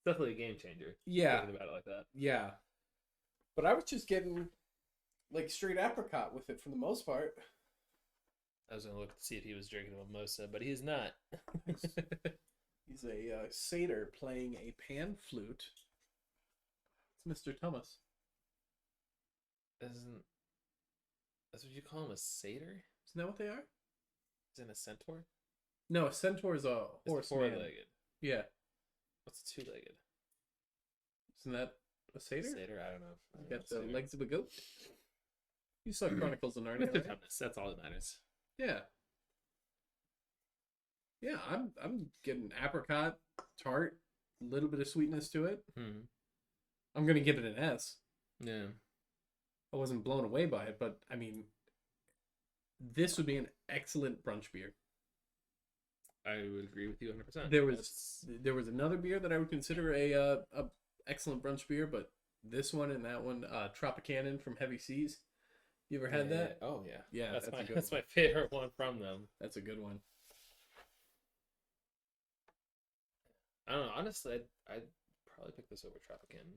Speaker 2: Definitely a game changer.
Speaker 3: yeah,
Speaker 2: Thinking about it like that.
Speaker 3: yeah. But I was just getting like straight apricot with it for the most part.
Speaker 2: I was gonna look to see if he was drinking a mimosa, but he's not.
Speaker 3: He's a satyr playing a pan flute. It's Mr. Thomas.
Speaker 2: That's what you call him, a satyr?
Speaker 3: Isn't that what they are?
Speaker 2: Isn't a centaur?
Speaker 3: No, a centaur is a horse.
Speaker 2: Four-legged.
Speaker 3: Yeah.
Speaker 2: What's a two-legged?
Speaker 3: Isn't that a satyr?
Speaker 2: Satyr? I don't know.
Speaker 3: Got the legs of a goat. You saw Chronicles of Narnia.
Speaker 2: Mr.
Speaker 3: Right?
Speaker 2: Thomas. That's all that matters.
Speaker 3: Yeah. Yeah, I'm getting apricot, tart, a little bit of sweetness to it.
Speaker 2: Hmm.
Speaker 3: I'm gonna give it an S.
Speaker 2: Yeah.
Speaker 3: I wasn't blown away by it, but I mean, this would be an excellent brunch beer.
Speaker 2: I would agree with you 100%.
Speaker 3: There was another beer that I would consider a excellent brunch beer, but this one and that one, Tropicana from Heavy Seas. You ever had that?
Speaker 2: Oh yeah.
Speaker 3: Yeah,
Speaker 2: that's my favorite one from them.
Speaker 3: That's a good one.
Speaker 2: I don't know. Honestly, I'd probably pick this over Tropicana.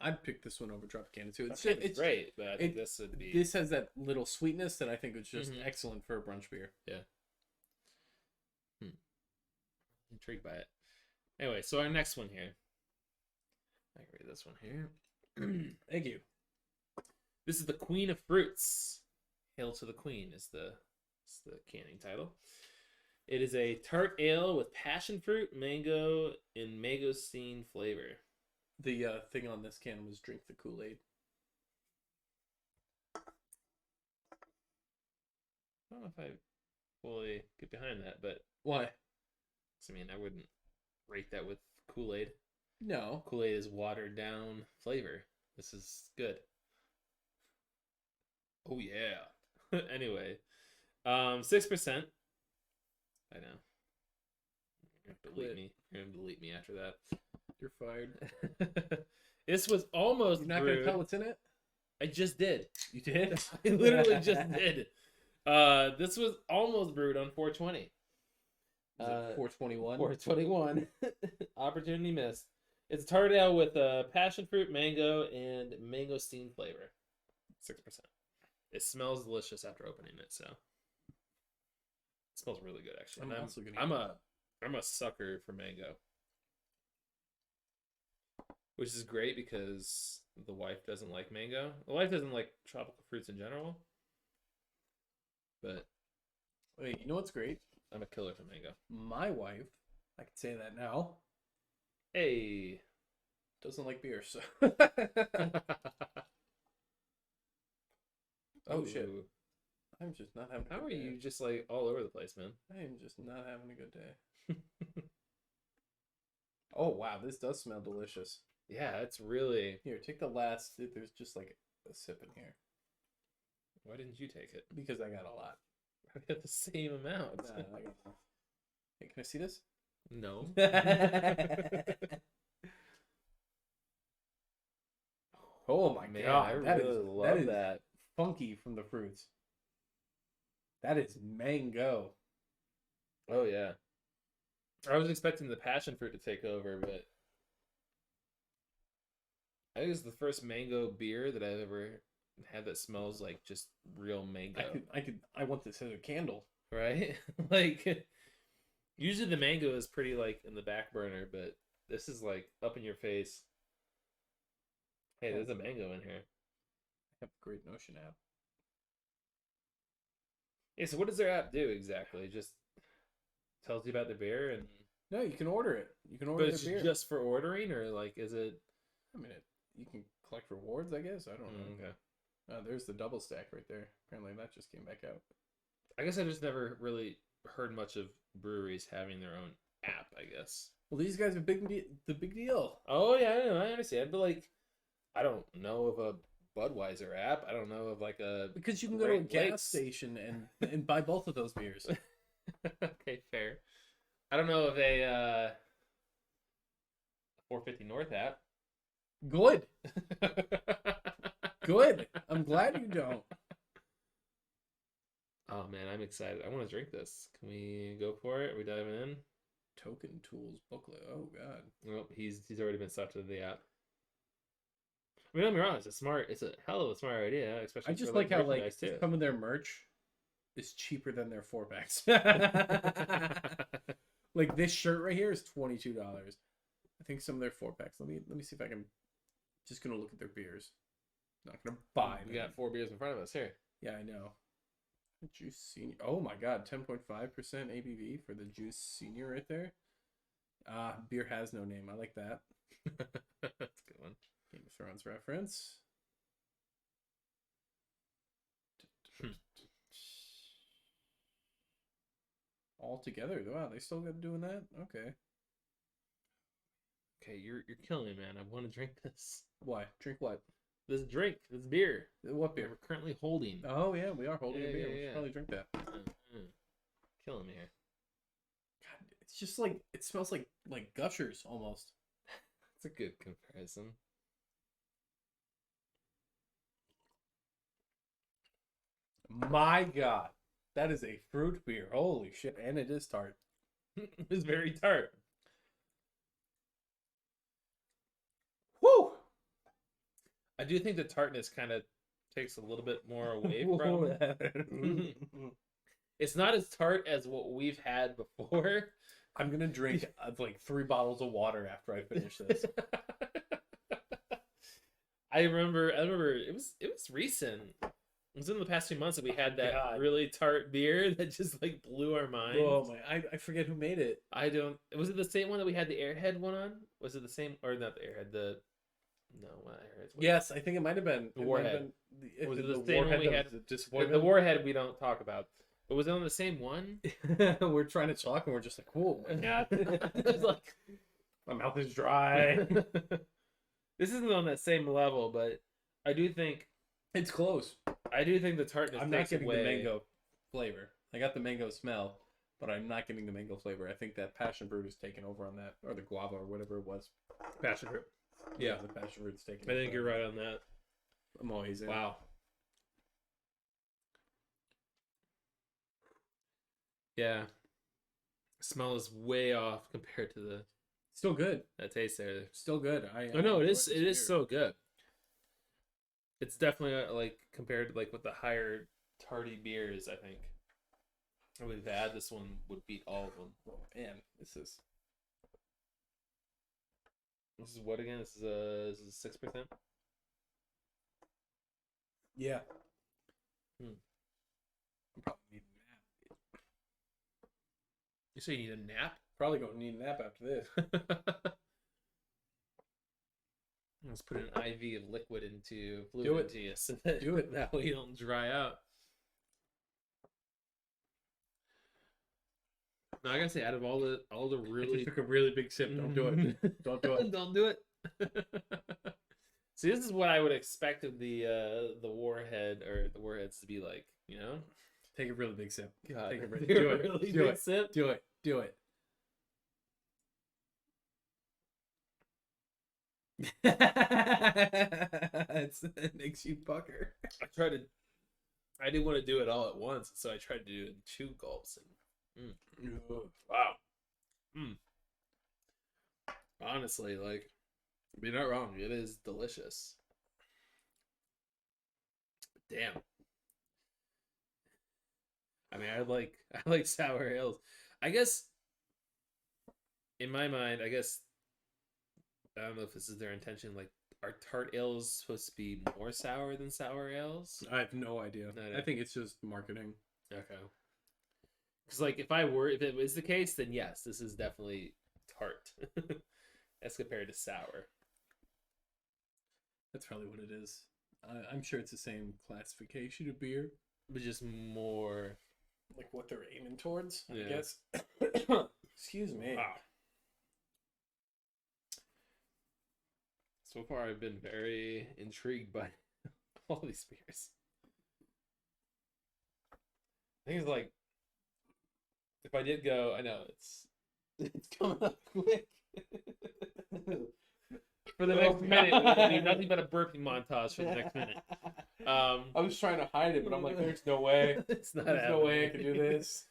Speaker 3: I'd pick this one over Tropicana too.
Speaker 2: It's great, but I think this would be.
Speaker 3: This has that little sweetness that I think is just excellent for a brunch beer.
Speaker 2: Yeah. Intrigued by it. Anyway, so our next one here. I can read this one here.
Speaker 3: Thank you.
Speaker 2: This is the Queen of Fruits. Hail to the Queen is the canning title. It is a tart ale with passion fruit, mango, and mangosteen flavor.
Speaker 3: The thing on this can was drink the Kool-Aid.
Speaker 2: I don't know if I fully get behind that, but
Speaker 3: Why?
Speaker 2: I mean, I wouldn't rate that with Kool-Aid.
Speaker 3: No.
Speaker 2: Kool-Aid is watered down flavor. This is good. Oh yeah. Anyway, 6%. I know. You're gonna delete me after that.
Speaker 3: You're fired.
Speaker 2: This was almost.
Speaker 3: You're not
Speaker 2: brewed.
Speaker 3: gonna tell what's in it?
Speaker 2: I just did.
Speaker 3: You did?
Speaker 2: I literally just did. This was almost brewed on 420.
Speaker 3: Is it 421?
Speaker 2: 421. Opportunity missed. It's a tart ale with passion fruit, mango, and mangosteen flavor. 6%. It smells delicious after opening it, so. It smells really good, actually. I'm a sucker for mango. Which is great because the wife doesn't like mango. The wife doesn't like tropical fruits in general. But
Speaker 3: wait, you know what's great?
Speaker 2: I'm a killer for mango.
Speaker 3: My wife, I can say that now,
Speaker 2: Hey.
Speaker 3: doesn't like beer, so.
Speaker 2: Oh,
Speaker 3: shit. I'm just not having a
Speaker 2: How
Speaker 3: good
Speaker 2: are
Speaker 3: day.
Speaker 2: you just like all over the place, man?
Speaker 3: I am just not having a good day. Oh, wow, this does smell delicious.
Speaker 2: Yeah, it's really.
Speaker 3: Here, take the last. There's just like a sip in here.
Speaker 2: Why didn't you take it?
Speaker 3: Because I got a lot.
Speaker 2: I got the same amount.
Speaker 3: Nah, I got enough. Hey, can I see this?
Speaker 2: No.
Speaker 3: Oh my
Speaker 2: Man,
Speaker 3: god,
Speaker 2: I
Speaker 3: that
Speaker 2: really
Speaker 3: is
Speaker 2: love that.
Speaker 3: funky from the fruits. That is mango.
Speaker 2: Oh yeah. I was expecting the passion fruit to take over, but I think it's the first mango beer that I've ever had that smells like just real mango.
Speaker 3: I want this as a candle.
Speaker 2: Right? Like usually the mango is pretty like in the back burner, but this is like up in your face. Hey, there's a mango in here.
Speaker 3: I have a Great Notion app.
Speaker 2: Yeah, so what does their app do exactly? Just tells you about the beer and
Speaker 3: No, you can order it. You can order
Speaker 2: but
Speaker 3: the
Speaker 2: it's
Speaker 3: beer.
Speaker 2: just for ordering or like is it
Speaker 3: I mean, you can collect rewards, I guess. I don't know.
Speaker 2: okay.
Speaker 3: There's the double stack right there. Apparently that just came back out.
Speaker 2: I guess I just never really heard much of breweries having their own app, I guess.
Speaker 3: Well, these guys are the big deal.
Speaker 2: Oh yeah, I know, I understand, but like I don't know of a Budweiser app. I don't know of like a
Speaker 3: Because you can go to a
Speaker 2: Great
Speaker 3: gas
Speaker 2: Lakes.
Speaker 3: station and buy both of those beers.
Speaker 2: Okay, fair. I don't know of a 450 North app.
Speaker 3: Good. Good. I'm glad you don't.
Speaker 2: Oh man, I'm excited. I want to drink this. Can we go for it? Are we diving in?
Speaker 3: Token Tools booklet. Oh god.
Speaker 2: Well, he's already been sucked into the app. I mean, don't get me wrong. It's a hell of a smart idea, especially.
Speaker 3: I just
Speaker 2: for,
Speaker 3: like how like
Speaker 2: merchandise, too.
Speaker 3: some of their merch is cheaper than their 4-packs. Like this shirt right here is $22. I think some of their 4-packs. Let me see if I can. Just gonna look at their beers. Not gonna buy.
Speaker 2: We
Speaker 3: them.
Speaker 2: got 4 beers in front of us here.
Speaker 3: Yeah, I know. Juice Senior. Oh my god, 10.5% ABV for the Juice Senior right there. Beer has no name. I like that.
Speaker 2: That's a good one.
Speaker 3: Game of Thrones reference. All together. Wow, they still got doing that? Okay.
Speaker 2: Okay, you're killing me, man. I want to drink this.
Speaker 3: Why? Drink what?
Speaker 2: This beer.
Speaker 3: What
Speaker 2: Beer
Speaker 3: beer?
Speaker 2: we're currently holding.
Speaker 3: Oh yeah, we are holding a beer.
Speaker 2: Yeah,
Speaker 3: We should
Speaker 2: yeah.
Speaker 3: probably drink that.
Speaker 2: Killing me here.
Speaker 3: God, it's just like it smells like Gushers almost.
Speaker 2: That's a good comparison.
Speaker 3: My God, that is a fruit beer. Holy shit! And it is tart.
Speaker 2: It's very tart.
Speaker 3: Woo!
Speaker 2: I do think the tartness kind of takes a little bit more away from. It's not as tart as what we've had before.
Speaker 3: I'm gonna drink like 3 bottles of water after I finish this.
Speaker 2: I remember it was recent. It was in the past few months that we had that
Speaker 3: God.
Speaker 2: really tart beer that just like blew our minds.
Speaker 3: Oh my! I forget who made it.
Speaker 2: I don't. Was it the same one that we had the Airhead one on? Was it the same or not the Airhead? No, not Airhead.
Speaker 3: Yes, I think it might have been
Speaker 2: The Warhead. Was it the same one
Speaker 3: Warhead
Speaker 2: we
Speaker 3: that
Speaker 2: had?
Speaker 3: was a
Speaker 2: The
Speaker 3: disappointment?
Speaker 2: Warhead we don't talk about. But was it on the same one?
Speaker 3: We're trying to talk and we're just like, "Whoa, my God!"
Speaker 2: It's like
Speaker 3: My mouth is dry.
Speaker 2: this isn't on that same level, but I do think
Speaker 3: It's close.
Speaker 2: the tartness.
Speaker 3: I'm not
Speaker 2: takes
Speaker 3: getting
Speaker 2: away.
Speaker 3: the mango flavor. I got the mango smell, but I'm not getting the mango flavor. I think that passion fruit is taking over on that, or the guava, or whatever it was.
Speaker 2: passion fruit.
Speaker 3: Yeah, the passion fruit's taking.
Speaker 2: I think
Speaker 3: over.
Speaker 2: you're right on that.
Speaker 3: I'm always in.
Speaker 2: Wow. Yeah. Smell is way off compared to the
Speaker 3: Still good.
Speaker 2: that taste there.
Speaker 3: Still good.
Speaker 2: Oh no,
Speaker 3: enjoy
Speaker 2: it is.
Speaker 3: this
Speaker 2: It is
Speaker 3: beer.
Speaker 2: so good. It's definitely like compared to like with the higher tardy beers. I think we've had, this one would beat all of them.
Speaker 3: Oh, man, this is
Speaker 2: This is what again? This is 6%.
Speaker 3: yeah.
Speaker 2: Hmm.
Speaker 3: I'm probably need a nap.
Speaker 2: You say you need a nap?
Speaker 3: Probably gonna need a nap after this.
Speaker 2: Let's put an IV of liquid into
Speaker 3: Do
Speaker 2: fluid
Speaker 3: it.
Speaker 2: into you, so that,
Speaker 3: Do it.
Speaker 2: that way you don't dry out. No, I gotta say, out of all the
Speaker 3: I
Speaker 2: really
Speaker 3: just took a really big sip. Don't do it. Don't do it.
Speaker 2: don't do it. See, this is what I would expect of the warhead or the warheads to be like. You know,
Speaker 3: Take a really big sip.
Speaker 2: God,
Speaker 3: Take a really,
Speaker 2: do
Speaker 3: do
Speaker 2: a
Speaker 3: it.
Speaker 2: really
Speaker 3: do
Speaker 2: big
Speaker 3: it.
Speaker 2: sip.
Speaker 3: Do it. Do it. It makes you pucker.
Speaker 2: I didn't want to do it all at once, so I tried to do it in 2 gulps. And wow. Honestly, like, you're not wrong. It is delicious. Damn. I mean, I like sour ales. I guess in my mind, I don't know if this is their intention. Like, are tart ales supposed to be more sour than sour ales?
Speaker 3: I have no idea.
Speaker 2: No.
Speaker 3: I think it's just marketing.
Speaker 2: Okay. Because like, if it was the case, then yes, this is definitely tart as compared to sour.
Speaker 3: That's probably what it is. I'm sure it's the same classification of beer.
Speaker 2: But just more.
Speaker 3: Like what they're aiming towards,
Speaker 2: Yeah.
Speaker 3: I guess. Excuse me.
Speaker 2: Wow. So far, I've been very intrigued by all these beers. I think it's like, if I did go, I know it's coming up quick. For the next minute, we're gonna do nothing but a burping montage for the next minute.
Speaker 3: I was trying to hide it, but I'm like, there's no way.
Speaker 2: It's not
Speaker 3: There's no
Speaker 2: happening.
Speaker 3: way I can do this.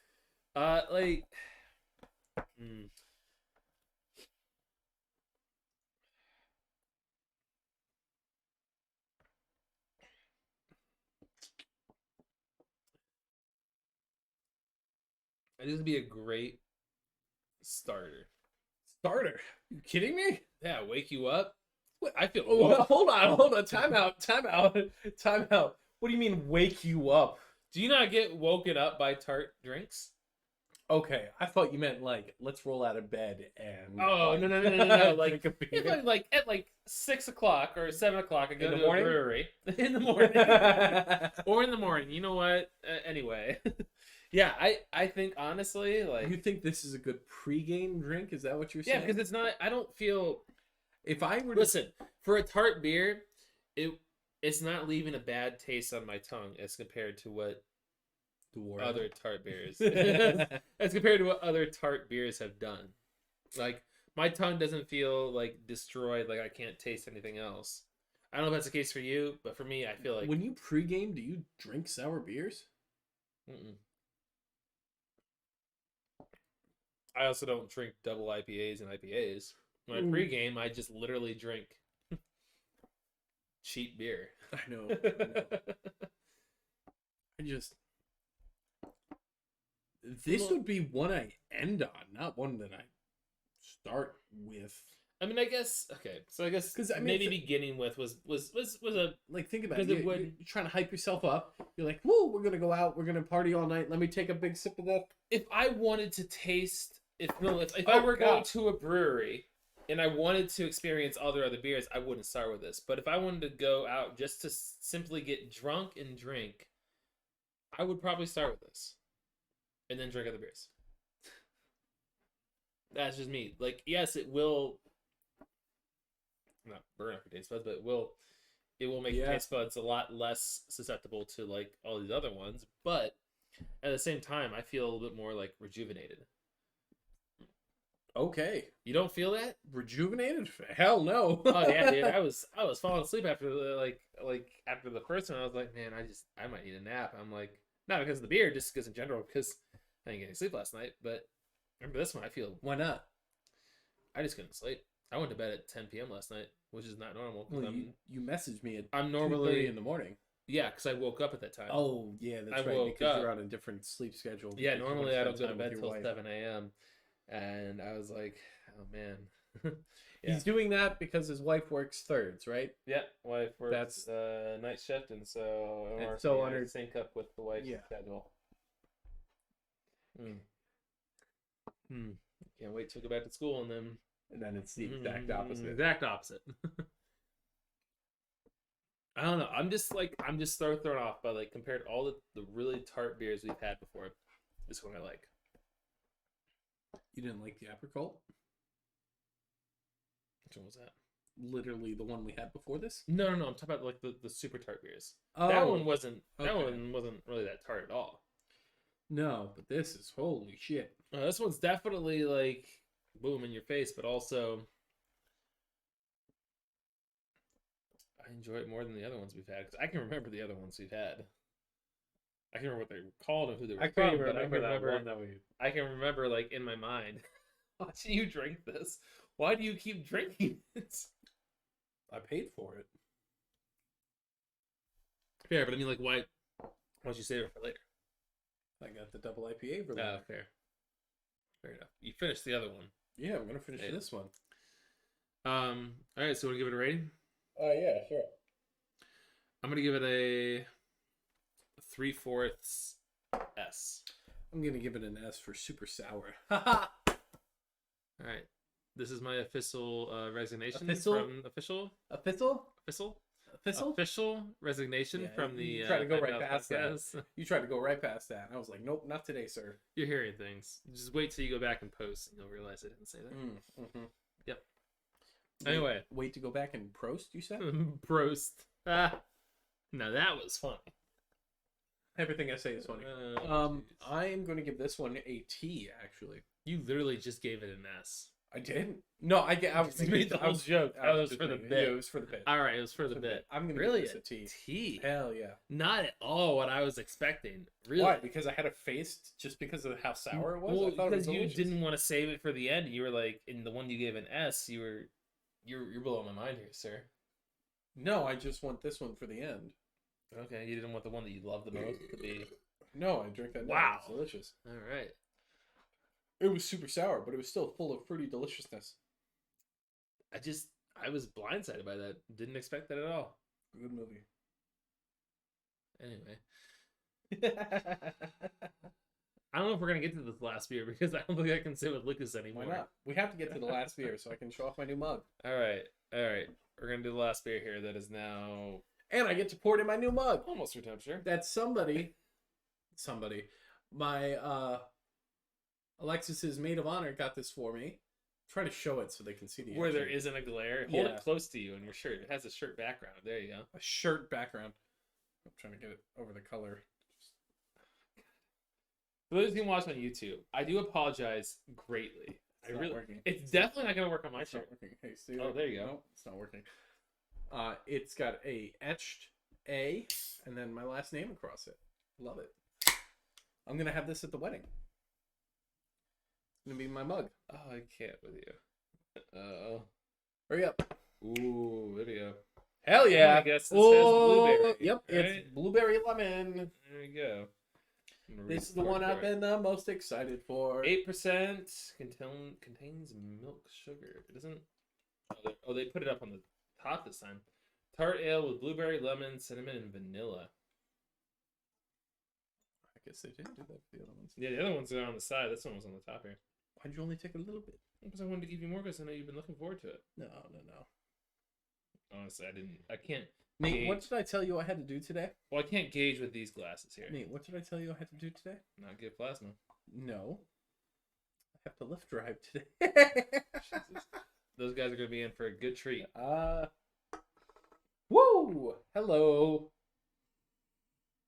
Speaker 2: Like, this would be a great starter.
Speaker 3: Starter. You kidding me?
Speaker 2: Yeah, wake you up. I feel.
Speaker 3: Oh, hold on. Time out. What do you mean wake you up?
Speaker 2: Do you not get woken up by tart drinks?
Speaker 3: Okay, I thought you meant like let's roll out of bed and.
Speaker 2: Oh,
Speaker 3: like,
Speaker 2: no. Like,
Speaker 3: drink a beer.
Speaker 2: if like at like 6 o'clock or 7 o'clock, I go
Speaker 3: In the
Speaker 2: to
Speaker 3: morning?
Speaker 2: a brewery in the morning, or in the morning. You know what? Anyway, yeah, I think honestly, like,
Speaker 3: You think this is a good pregame drink? Is that what you're
Speaker 2: yeah,
Speaker 3: saying?
Speaker 2: because it's not. I don't feel.
Speaker 3: if I were to
Speaker 2: Listen, for a tart beer, it's not leaving a bad taste on my tongue as compared to what other tart beers as compared to what other tart beers have done. Like, my tongue doesn't feel like destroyed, like I can't taste anything else. I don't know if that's the case for you, but for me, I feel like
Speaker 3: when you pregame, do you drink sour beers?
Speaker 2: mm-mm. I also don't drink double IPAs and IPAs. When I pregame, I just literally drink cheap beer.
Speaker 3: I know. I just this would be one I end on, not one that I start with.
Speaker 2: I mean, I guess okay. So I guess
Speaker 3: 'Cause, I mean,
Speaker 2: maybe
Speaker 3: it's
Speaker 2: beginning with was a
Speaker 3: Like, think about
Speaker 2: Because
Speaker 3: it.
Speaker 2: it would-
Speaker 3: You're trying to hype yourself up. You're like, "Woo, we're gonna go out. We're gonna party all night. Let me take a big sip of that."
Speaker 2: if I wanted to taste if I were going to a brewery and I wanted to experience all their other beers, I wouldn't start with this. But if I wanted to go out just to simply get drunk and drink, I would probably start with this, and then drink other beers. That's just me. Like, yes, it will not burn up your taste buds, but it will make your
Speaker 3: Yeah.
Speaker 2: taste buds a lot less susceptible to like all these other ones. But at the same time, I feel a little bit more like rejuvenated.
Speaker 3: Okay,
Speaker 2: You don't feel that?
Speaker 3: rejuvenated? Hell no.
Speaker 2: Oh yeah, dude. I was falling asleep after the after the first one. I was like, man, I might need a nap. I'm like, not because of the beer, just because in general, because I didn't get any sleep last night. But Remember this one? I feel
Speaker 3: Why not?
Speaker 2: I just couldn't sleep. I went to bed at 10 p.m. last night, which is not normal.
Speaker 3: Well, you messaged me at
Speaker 2: I'm
Speaker 3: 2:30
Speaker 2: normally
Speaker 3: in the morning.
Speaker 2: Yeah, because I woke up at that time.
Speaker 3: Oh, yeah, that's
Speaker 2: I
Speaker 3: right.
Speaker 2: woke
Speaker 3: Because
Speaker 2: up.
Speaker 3: you're on a different sleep schedule.
Speaker 2: Yeah,
Speaker 3: because you
Speaker 2: normally
Speaker 3: wanna
Speaker 2: I don't
Speaker 3: spend
Speaker 2: go to
Speaker 3: time with
Speaker 2: bed
Speaker 3: your
Speaker 2: till
Speaker 3: wife.
Speaker 2: 7 a.m. And I was like, oh man. Yeah.
Speaker 3: He's doing that because his wife works thirds, right?
Speaker 2: Yeah, wife works
Speaker 3: That's-
Speaker 2: night shift, and so
Speaker 3: on
Speaker 2: I
Speaker 3: her
Speaker 2: sync up with the wife's
Speaker 3: Yeah.
Speaker 2: schedule. Can't wait to go back to school, and then
Speaker 3: it's the exact opposite.
Speaker 2: Exact opposite. I don't know. I'm just thrown off by like compared to all the really tart beers we've had before. This one I like.
Speaker 3: You didn't like the Apricot?
Speaker 2: Which one was that?
Speaker 3: Literally the one we had before this?
Speaker 2: No. I'm talking about like the super tart beers.
Speaker 3: Oh,
Speaker 2: That one wasn't
Speaker 3: okay.
Speaker 2: really that tart at all.
Speaker 3: No, but this is holy shit.
Speaker 2: This one's definitely like boom in your face, but also I enjoy it more than the other ones we've had because I can remember the other ones we've had. I can remember what they were called and who they were from, but I can remember like in my mind watching you drink this. Why do you keep drinking it?
Speaker 3: I paid for it.
Speaker 2: Fair, but I mean, like, why'd you save it for later?
Speaker 3: I got the double IPA for
Speaker 2: Oh, fair enough. You finished the other one.
Speaker 3: Yeah, I'm gonna finish this one.
Speaker 2: All right, so want to give it a rating?
Speaker 3: Yeah, sure.
Speaker 2: I'm gonna give it a 3/4 S.
Speaker 3: I'm gonna give it an S for super sour.
Speaker 2: All right, this is my official resignation from official resignation from the.
Speaker 3: You tried to go right past
Speaker 2: podcast.
Speaker 3: that. You tried to go right past that. And I was like, nope, not today, sir.
Speaker 2: You're hearing things. Just wait till you go back and post, and you'll realize I didn't say that.
Speaker 3: Mm-hmm.
Speaker 2: Yep. Anyway,
Speaker 3: wait to go back and prost. You said
Speaker 2: prost. Now that was funny.
Speaker 3: Everything I say is funny. I am going to give this one a T. Actually,
Speaker 2: you literally just gave it an S.
Speaker 3: I didn't. No, I was
Speaker 2: made the whole joke. That was for the bit.
Speaker 3: Yeah, it was for the bit.
Speaker 2: All right, it was for the bit.
Speaker 3: I'm gonna
Speaker 2: really
Speaker 3: give this a T.
Speaker 2: T.
Speaker 3: Hell yeah.
Speaker 2: Not at all what I was expecting. Really?
Speaker 3: Why? Because I had a face just because of how sour it was.
Speaker 2: Well,
Speaker 3: I thought
Speaker 2: because
Speaker 3: it was
Speaker 2: you
Speaker 3: delicious.
Speaker 2: didn't want to save it for the end. You were like, in the one you gave an S, you're blowing my mind here, sir.
Speaker 3: No, I just want this one for the end.
Speaker 2: Okay, you didn't want the one that you love the most to be.
Speaker 3: No, I drank that.
Speaker 2: Wow,
Speaker 3: it was delicious.
Speaker 2: All right.
Speaker 3: It was super sour, but it was still full of fruity deliciousness.
Speaker 2: I was blindsided by that. Didn't expect that at all.
Speaker 3: Good movie.
Speaker 2: Anyway. I don't know if we're going to get to this last beer because I don't think I can sit with Lucas anymore.
Speaker 3: Why not? We have to get to the last beer so I can show off my new mug.
Speaker 2: All right. We're going to do the last beer here that is now...
Speaker 3: And I get to pour it in my new mug.
Speaker 2: Almost room temperature.
Speaker 3: That somebody, my Alexis's maid of honor got this for me. Try to show it so they can see the
Speaker 2: where
Speaker 3: action.
Speaker 2: there isn't a glare. Hold it close to you in your shirt. It has a shirt background. There you go.
Speaker 3: A shirt background. I'm trying to get it over the color.
Speaker 2: For those who watch on YouTube, I do apologize greatly. It's definitely not going to work on my shirt.
Speaker 3: Hey, see,
Speaker 2: there you go.
Speaker 3: No, it's not working. It's got a etched A and then my last name across it. Love it. I'm gonna have this at the wedding. It's gonna be my mug.
Speaker 2: Oh, I can't with you.
Speaker 3: Hurry up.
Speaker 2: Ooh, there you go.
Speaker 3: Hell yeah.
Speaker 2: I guess this says blueberry.
Speaker 3: Yep,
Speaker 2: right?
Speaker 3: it's blueberry lemon.
Speaker 2: There you go.
Speaker 3: This is the one I've been the most excited for.
Speaker 2: 8% contains milk sugar. It doesn't. Oh, they put it up on the top this time. Tart ale with blueberry, lemon, cinnamon, and vanilla.
Speaker 3: I guess they didn't do that for the other ones.
Speaker 2: Yeah, the other ones are on the side. This one was on the top here.
Speaker 3: Why'd you only take a little bit?
Speaker 2: Because I wanted to give you more because I know you've been looking forward to it.
Speaker 3: No.
Speaker 2: Honestly, I can't.
Speaker 3: Nate, what did I tell you I had to do today?
Speaker 2: Well, I can't gauge with these glasses here.
Speaker 3: Nate, what did I tell you I had to do today?
Speaker 2: Not give plasma.
Speaker 3: No. I have to lift drive today.
Speaker 2: Jesus. Those guys are going to be in for a good treat.
Speaker 3: Woo! Hello.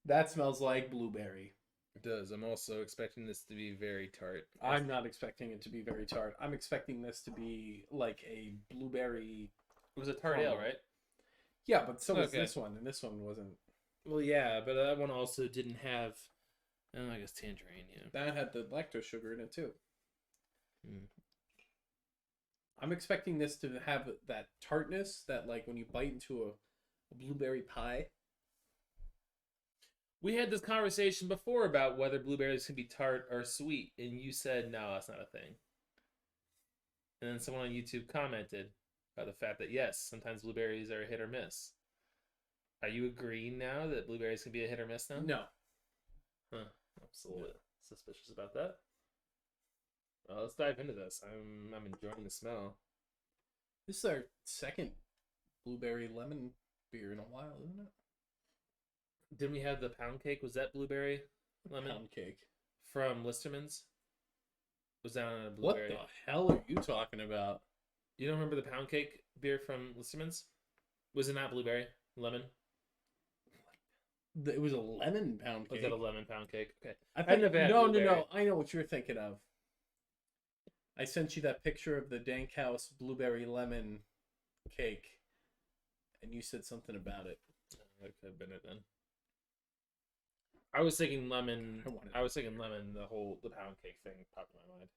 Speaker 3: That smells like blueberry.
Speaker 2: It does. I'm also expecting this to be very tart.
Speaker 3: I'm not expecting it to be very tart. I'm expecting this to be like a blueberry.
Speaker 2: It was a tart ale, right?
Speaker 3: Yeah, but so was this one, and this one wasn't.
Speaker 2: Well, yeah, but that one also didn't have. I guess tangerine. Yeah,
Speaker 3: that had the lactose sugar in it too.
Speaker 2: Mm.
Speaker 3: I'm expecting this to have that tartness that, like, when you bite into a blueberry pie.
Speaker 2: We had this conversation before about whether blueberries can be tart or sweet, and you said no, that's not a thing. And then someone on YouTube commented about the fact that yes, sometimes blueberries are hit or miss. Are you agreeing now that blueberries can be a hit or miss now?
Speaker 3: No.
Speaker 2: Huh. I'm just a little bit suspicious about that. Well, let's dive into this. I'm enjoying the smell.
Speaker 3: This is our second blueberry lemon beer in a while, isn't it?
Speaker 2: Didn't we have the pound cake? Was that blueberry lemon
Speaker 3: Pound cake.
Speaker 2: from Listerman's? Was that on a
Speaker 3: What
Speaker 2: blueberry?
Speaker 3: the hell are you talking about?
Speaker 2: You don't remember the pound cake beer from Listerman's? Was it not blueberry? Lemon?
Speaker 3: It was a lemon pound
Speaker 2: Was
Speaker 3: cake.
Speaker 2: that a lemon pound cake? Okay.
Speaker 3: I
Speaker 2: I've never had
Speaker 3: no.
Speaker 2: blueberry.
Speaker 3: I know what you're thinking of. I sent you that picture of the Dank House blueberry lemon cake, and you said something about it.
Speaker 2: That could have been it then. I was thinking lemon.
Speaker 3: I wanted-
Speaker 2: I was thinking lemon. The pound cake thing popped in my mind.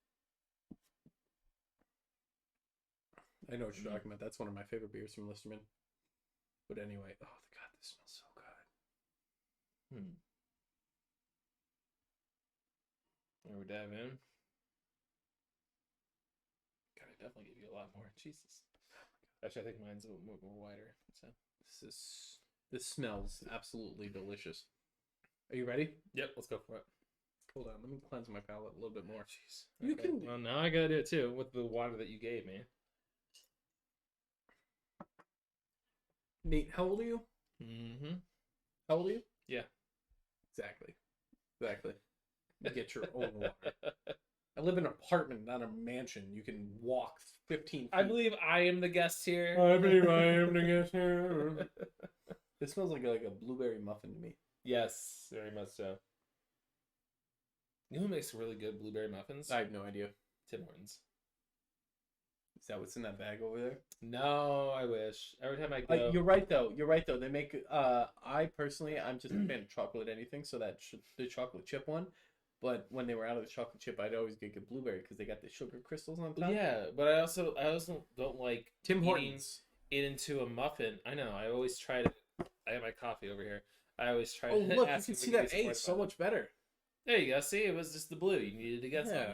Speaker 3: I know what you're talking about. That's one of my favorite beers from Listerman. But anyway, oh god, this smells so good.
Speaker 2: There we dive in. God, I definitely give you a lot more. Jesus. Actually, I think mine's a little more wider. So
Speaker 3: This smells absolutely delicious. Are you ready?
Speaker 2: yep, let's go for it.
Speaker 3: Hold on, let me cleanse my palate a little bit more.
Speaker 2: Jeez.
Speaker 3: You can-
Speaker 2: Well, now I gotta do it too with the water that you gave me.
Speaker 3: Nate, how old are you?
Speaker 2: Mm-hmm.
Speaker 3: How old are you?
Speaker 2: Yeah.
Speaker 3: Exactly. You get your own water. I live in an apartment, not a mansion. You can walk 15 feet.
Speaker 2: I believe I am the guest here.
Speaker 3: I believe I am the guest here. It smells like a blueberry muffin to me.
Speaker 2: Yes, very much so. You know who makes really good blueberry muffins?
Speaker 3: I have no idea.
Speaker 2: Tim Hortons.
Speaker 3: Is that what's in that bag over there?
Speaker 2: No, I wish. Every time I go,
Speaker 3: You're right though. They make. I personally, I'm just a fan of chocolate anything. So the chocolate chip one. But when they were out of the chocolate chip, I'd always get good blueberry because they got the sugar crystals on top.
Speaker 2: yeah, but I also don't like
Speaker 3: Tim
Speaker 2: eating
Speaker 3: Hortons.
Speaker 2: it into a muffin. I know. I always try to. I have my coffee over here. I always try
Speaker 3: Oh
Speaker 2: to.
Speaker 3: look, you
Speaker 2: ask
Speaker 3: can
Speaker 2: if
Speaker 3: see
Speaker 2: we
Speaker 3: that
Speaker 2: get some
Speaker 3: it's
Speaker 2: more
Speaker 3: so much better.
Speaker 2: There you go. See, it was just the blue. You needed to get some.
Speaker 3: Yeah.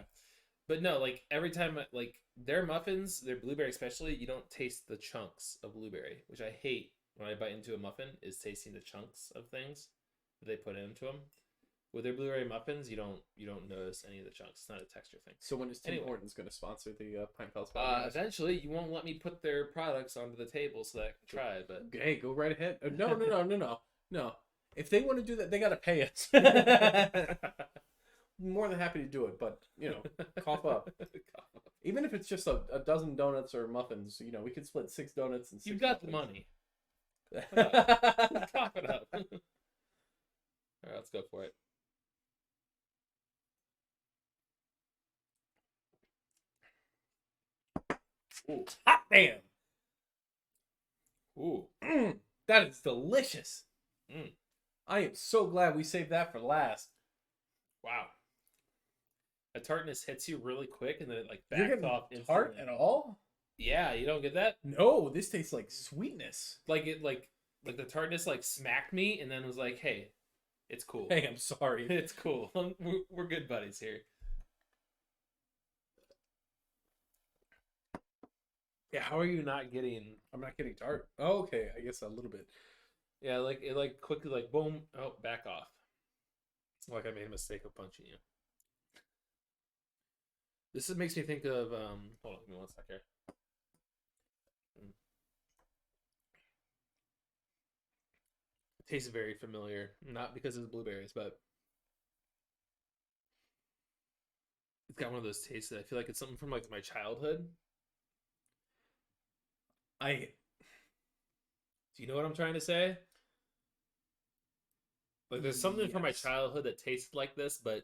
Speaker 2: But no, like every time, like their muffins, their blueberry especially, you don't taste the chunks of blueberry, which I hate when I bite into a muffin. Is tasting the chunks of things that they put into them. With their blueberry muffins, you don't notice any of the chunks. It's not a texture thing.
Speaker 3: So when is Tim
Speaker 2: Anyway.
Speaker 3: Hortons going to sponsor the Pint Pals Podcast?
Speaker 2: Eventually, you won't let me put their products onto the table so that I can try it. But
Speaker 3: Hey, go right ahead. No. If they want to do that, they got to pay us. More than happy to do it, but cough up. Even if it's just a dozen donuts or muffins, we could split 6 donuts and 6
Speaker 2: You've got the
Speaker 3: muffins.
Speaker 2: money. Cough it up. All right, let's go for it.
Speaker 3: Ooh, hot damn!
Speaker 2: Ooh.
Speaker 3: That is delicious.
Speaker 2: Mm.
Speaker 3: I am so glad we saved that for last.
Speaker 2: Wow. The tartness hits you really quick and then it like
Speaker 3: You're
Speaker 2: backs
Speaker 3: getting
Speaker 2: off
Speaker 3: tart
Speaker 2: instantly.
Speaker 3: at all?
Speaker 2: Yeah, you don't get that?
Speaker 3: No, this tastes like sweetness.
Speaker 2: Like the tartness like smacked me and then was like, hey, it's cool.
Speaker 3: Hey, I'm sorry.
Speaker 2: It's cool. We're good buddies here. Yeah, how are you not getting?
Speaker 3: I'm not getting tart. Oh, okay, I guess a little bit.
Speaker 2: Yeah, like it like quickly like boom, oh, back off. It's like I made a mistake of punching you. This makes me think of hold on, give me one sec here. It tastes very familiar, not because of the blueberries, but it's got one of those tastes that I feel like it's something from like my childhood. Do you know what I'm trying to say? Like there's something from my
Speaker 3: Yes.
Speaker 2: childhood that tasted like this, but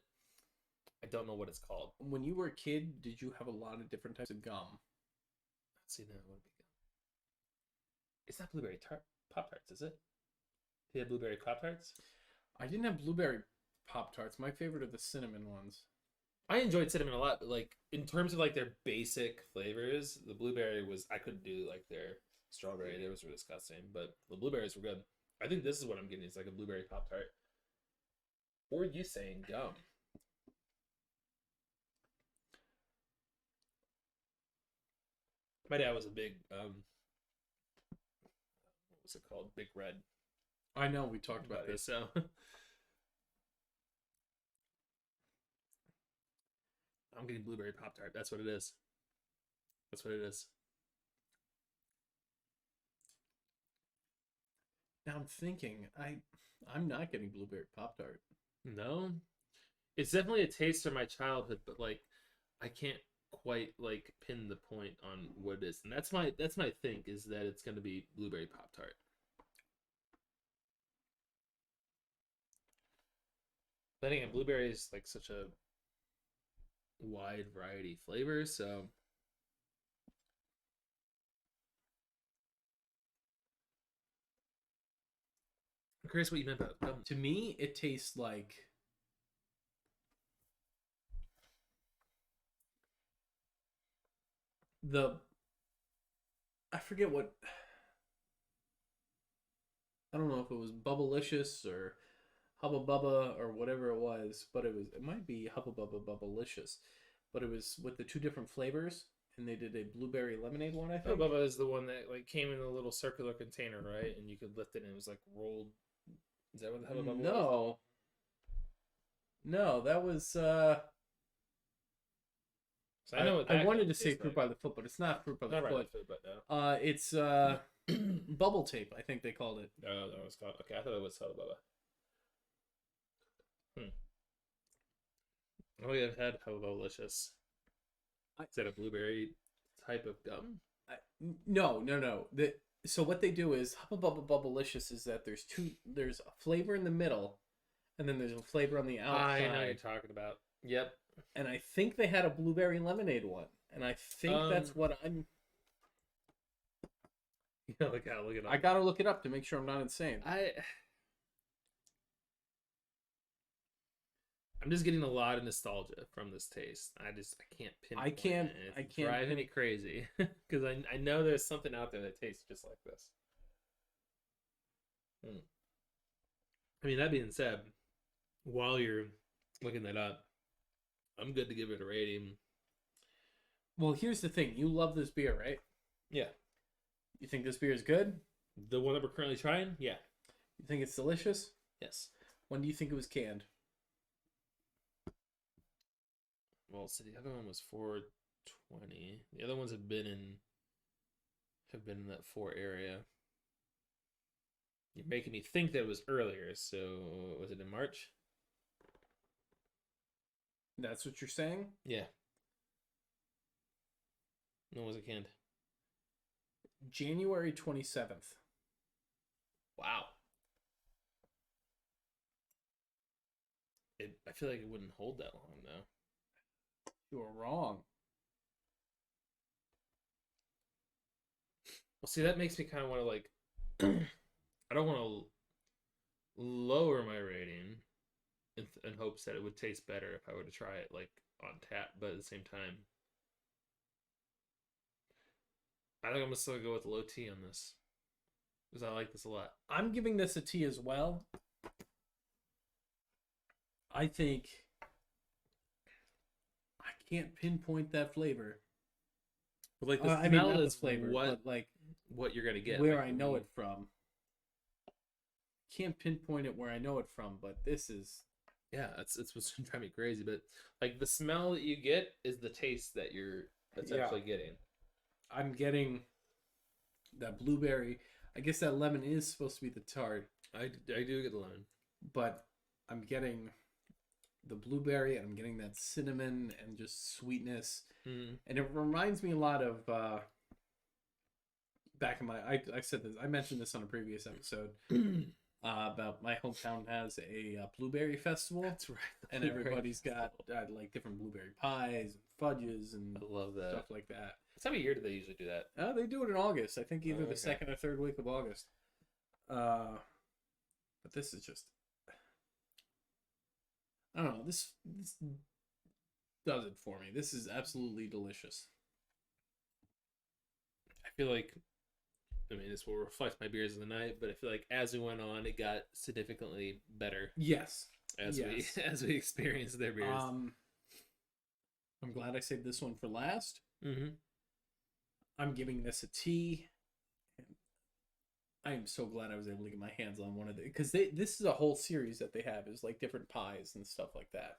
Speaker 2: I don't know what it's called.
Speaker 3: When you were a kid, did you have a lot of different types of gum?
Speaker 2: Let's see now. What would be good? It's not blueberry Pop Tarts, is it? Do you have blueberry Pop Tarts?
Speaker 3: I didn't have blueberry Pop Tarts. My favorite are the cinnamon ones.
Speaker 2: I enjoyed cinnamon a lot, but like in terms of like their basic flavors, the blueberry was I couldn't do like their strawberry. Those were disgusting, but the blueberries were good. I think this is what I'm getting. It's like a blueberry Pop Tart. Or are you saying gum? My dad was a big what was it called? Big Red.
Speaker 3: I know we talked about this.
Speaker 2: So I'm getting blueberry Pop Tart. That's what it is. That's what it is.
Speaker 3: Now I'm thinking, I'm not getting blueberry Pop Tart.
Speaker 2: No, it's definitely a taste from my childhood, but like I can't quite like pin the point on what it is, and that's my thing is that it's going to be blueberry Pop Tart. But again, blueberry is like such a wide variety of flavors, so I'm curious what you meant about gum.
Speaker 3: To me, it tastes like I forget what, I don't know if it was Bubblicious or Hubba Bubba or whatever it was, but it might be Hubba Bubba Bubblicious, but it was with the two different flavors, and they did a blueberry lemonade one, I think.
Speaker 2: Bubba is the one that like came in a little circular container, right? And you could lift it, and it was like rolled. Is that what the Hubba Bubba was?
Speaker 3: No, that was.
Speaker 2: So I know what
Speaker 3: I
Speaker 2: that
Speaker 3: wanted to say
Speaker 2: tastes
Speaker 3: fruit
Speaker 2: like.
Speaker 3: by the foot, but it's not fruit by the
Speaker 2: Not right
Speaker 3: foot.
Speaker 2: foot, but no.
Speaker 3: It's bubble tape, I think they called it.
Speaker 2: No, that was called. Okay, I thought it was Hubba Bubba. Oh, yeah, I've had Hubba Bubblicious. Is that a blueberry type of gum?
Speaker 3: No. So what they do is Hubba Bubba Bubblicious is that there's a flavor in the middle, and then there's a flavor on the outside.
Speaker 2: I know what you're talking about. Yep.
Speaker 3: And I think they had a blueberry lemonade one, and I think that's what I'm.
Speaker 2: Yeah, look it up.
Speaker 3: I gotta look it up to make sure I'm not insane.
Speaker 2: I'm just getting a lot of nostalgia from this taste. I can't pinpoint
Speaker 3: I can't.
Speaker 2: it.
Speaker 3: I
Speaker 2: It's
Speaker 3: can't.
Speaker 2: driving me crazy because I know there's something out there that tastes just like this. I mean, that being said, while you're looking that up, I'm good to give it a rating.
Speaker 3: Well, here's the thing. You love this beer, right?
Speaker 2: Yeah.
Speaker 3: You think this beer is good?
Speaker 2: The one that we're currently trying? Yeah.
Speaker 3: You think it's delicious?
Speaker 2: Yes.
Speaker 3: When do you think it was canned?
Speaker 2: Well, so the other one was 420. The other ones have been in that 4 area. You're making me think that it was earlier. So was it in March?
Speaker 3: That's what you're saying?
Speaker 2: Yeah. When was it canned?
Speaker 3: January 27th.
Speaker 2: Wow. I feel like it wouldn't hold that long, though.
Speaker 3: You were wrong.
Speaker 2: Well, see, that makes me kind of want to, like... I don't want to lower my rating in hopes that it would taste better if I were to try it, like, on tap, but at the same time... I think I'm going to still go with low T on this. Because I like this a lot.
Speaker 3: I'm giving this a T as well. I think I can't pinpoint that flavor.
Speaker 2: But like the
Speaker 3: I mean,
Speaker 2: smell
Speaker 3: not the
Speaker 2: is
Speaker 3: flavor,
Speaker 2: what
Speaker 3: but like
Speaker 2: you're going to get.
Speaker 3: where
Speaker 2: like,
Speaker 3: I know it from. Can't pinpoint it where I know it from, but this is...
Speaker 2: Yeah, it's what's driving me crazy. But like the smell that you get is the taste that you're essentially getting.
Speaker 3: I'm getting that blueberry. I guess that lemon is supposed to be the tart.
Speaker 2: I do get the lemon.
Speaker 3: But I'm getting the blueberry, and I'm getting that cinnamon and just sweetness.
Speaker 2: Mm.
Speaker 3: And it reminds me a lot of back in my... I said this. I mentioned this on a previous episode. About my hometown has a blueberry festival.
Speaker 2: That's right.
Speaker 3: And everybody's got like different blueberry pies and fudges and
Speaker 2: I love that.
Speaker 3: stuff like that.
Speaker 2: What time of year do they usually do that?
Speaker 3: They do it in August. I think either
Speaker 2: Okay.
Speaker 3: the second or third week of August. But this is just... I don't know. This does it for me. This is absolutely delicious.
Speaker 2: I feel like, I mean, this will reflect my beers of the night, but I feel like as we went on, it got significantly better.
Speaker 3: Yes.
Speaker 2: As we experienced their beers.
Speaker 3: I'm glad I saved this one for last.
Speaker 2: Mm-hmm.
Speaker 3: I'm giving this a T. I am so glad I was able to get my hands on one of the, because this is a whole series that they have, is like different pies and stuff like that.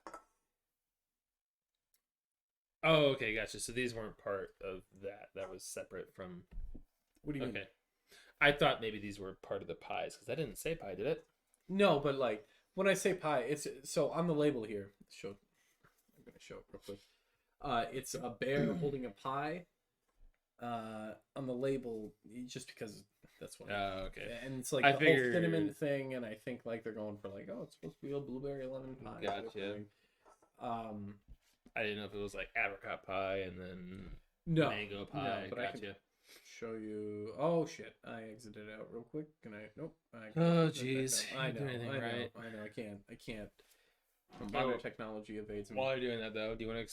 Speaker 2: Oh, okay, gotcha. So these weren't part of that. That was separate from.
Speaker 3: What do you mean?
Speaker 2: Okay, I thought maybe these were part of the pies because that didn't say pie, did it?
Speaker 3: No, but like when I say pie, it's so on the label here. I'm gonna show it real quick. It's a bear holding a pie. On the label, just because that's what.
Speaker 2: Oh, okay.
Speaker 3: And it's like
Speaker 2: I
Speaker 3: the
Speaker 2: figured...
Speaker 3: whole cinnamon thing, and I think like they're going for like, oh, it's supposed to be a blueberry lemon pie.
Speaker 2: Gotcha. I didn't know if it was like apricot pie and then mango pie.
Speaker 3: No, but
Speaker 2: Gotcha.
Speaker 3: I can show you. Oh shit! I exited out real quick. Can I? Nope.
Speaker 2: Oh jeez.
Speaker 3: I know.
Speaker 2: Right.
Speaker 3: I know. I can't. Modern technology evades me.
Speaker 2: While you're doing that, though, do you want to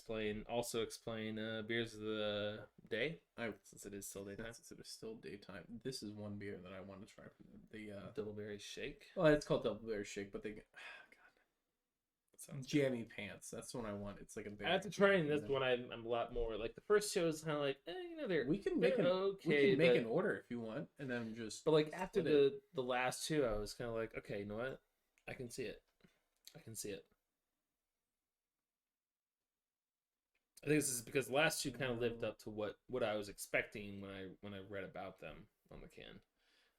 Speaker 2: explain beers of the day? Since it is still daytime.
Speaker 3: Since it is still daytime. This is one beer that I want to try from the
Speaker 2: Doubleberry Shake.
Speaker 3: Well, it's called Doubleberry Shake, but they God,
Speaker 2: that sounds
Speaker 3: jammy good. Pants. That's the one I want. It's like a bear.
Speaker 2: After trying this one, I'm a lot more like the first show is kind of like
Speaker 3: we can make an order if you want, and then just.
Speaker 2: But like after the last two, I was kind of like, okay, you know what? I can see it. I think this is because the last two kind of lived up to what I was expecting when I read about them on the can.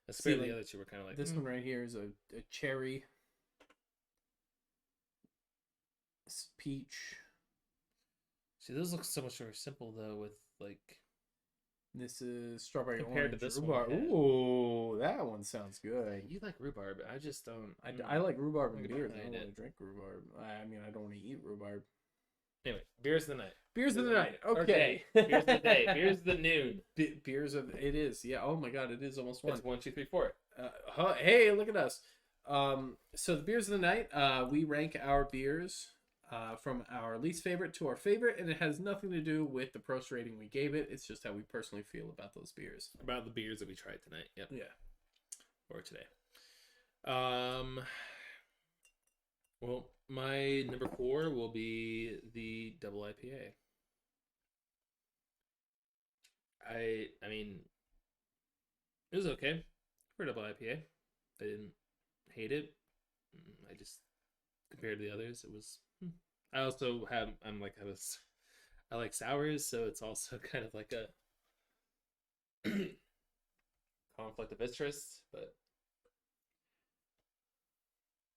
Speaker 2: Especially the other two were kind of like
Speaker 3: this one right here is a cherry, peach.
Speaker 2: See, those look so much more simple though. With like,
Speaker 3: this is strawberry
Speaker 2: compared
Speaker 3: orange
Speaker 2: to this
Speaker 3: rhubarb.
Speaker 2: one.
Speaker 3: Ooh, that one sounds good.
Speaker 2: You like rhubarb? I just don't.
Speaker 3: I like rhubarb in beers. I don't
Speaker 2: it.
Speaker 3: want to drink rhubarb. I mean, I don't want to eat rhubarb.
Speaker 2: Anyway, beers of the night.
Speaker 3: Beers of the night. Okay.
Speaker 2: Beers of the day. Beers of the noon.
Speaker 3: Beers of it is. Yeah. Oh my God, it is almost 1.
Speaker 2: It's 1, 2, 3, 4.
Speaker 3: Hey, look at us. So the beers of the night. We rank our beers from our least favorite to our favorite, and it has nothing to do with the Prost rating we gave it. It's just how we personally feel about those beers.
Speaker 2: About the beers that we tried tonight. Yep.
Speaker 3: Yeah.
Speaker 2: Or today. Well, my number 4 will be the double IPA. I mean, it was okay for a double IPA. I didn't hate it. I just, compared to the others, it was. I also have. I like sours, so it's also kind of like a conflict of interest, but.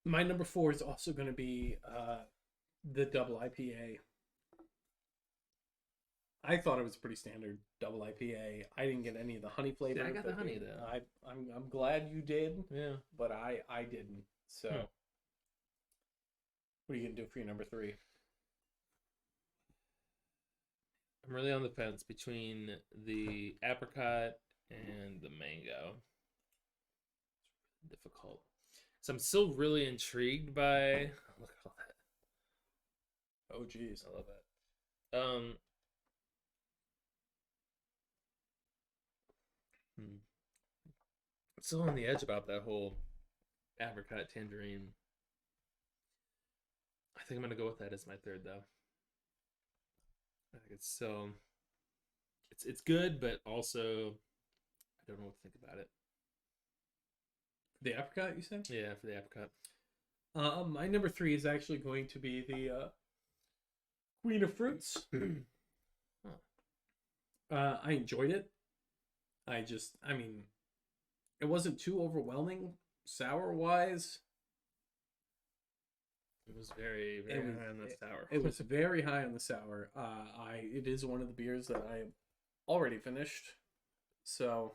Speaker 3: My number 4 is also going to be the double IPA. I thought it was pretty standard double IPA. I didn't get any of the honey flavor.
Speaker 2: Yeah, I got the honey though.
Speaker 3: I'm glad you did.
Speaker 2: Yeah,
Speaker 3: but I didn't. So, What are you gonna do for your number 3?
Speaker 2: I'm really on the fence between the apricot and the mango. It's difficult. So I'm still really intrigued by. Look at all that.
Speaker 3: Oh, geez,
Speaker 2: I love that. I'm still on the edge about that whole apricot tangerine. I think I'm gonna go with that as my 3rd, though. I think it's so. It's good, but also I don't know what to think about it.
Speaker 3: The apricot, you said?
Speaker 2: Yeah, for the apricot.
Speaker 3: My number 3 is actually going to be the Queen of Fruits. I enjoyed it. I mean, it wasn't too overwhelming sour-wise.
Speaker 2: It was very, very high on the sour.
Speaker 3: It was very high on the sour. It is one of the beers that I already finished. So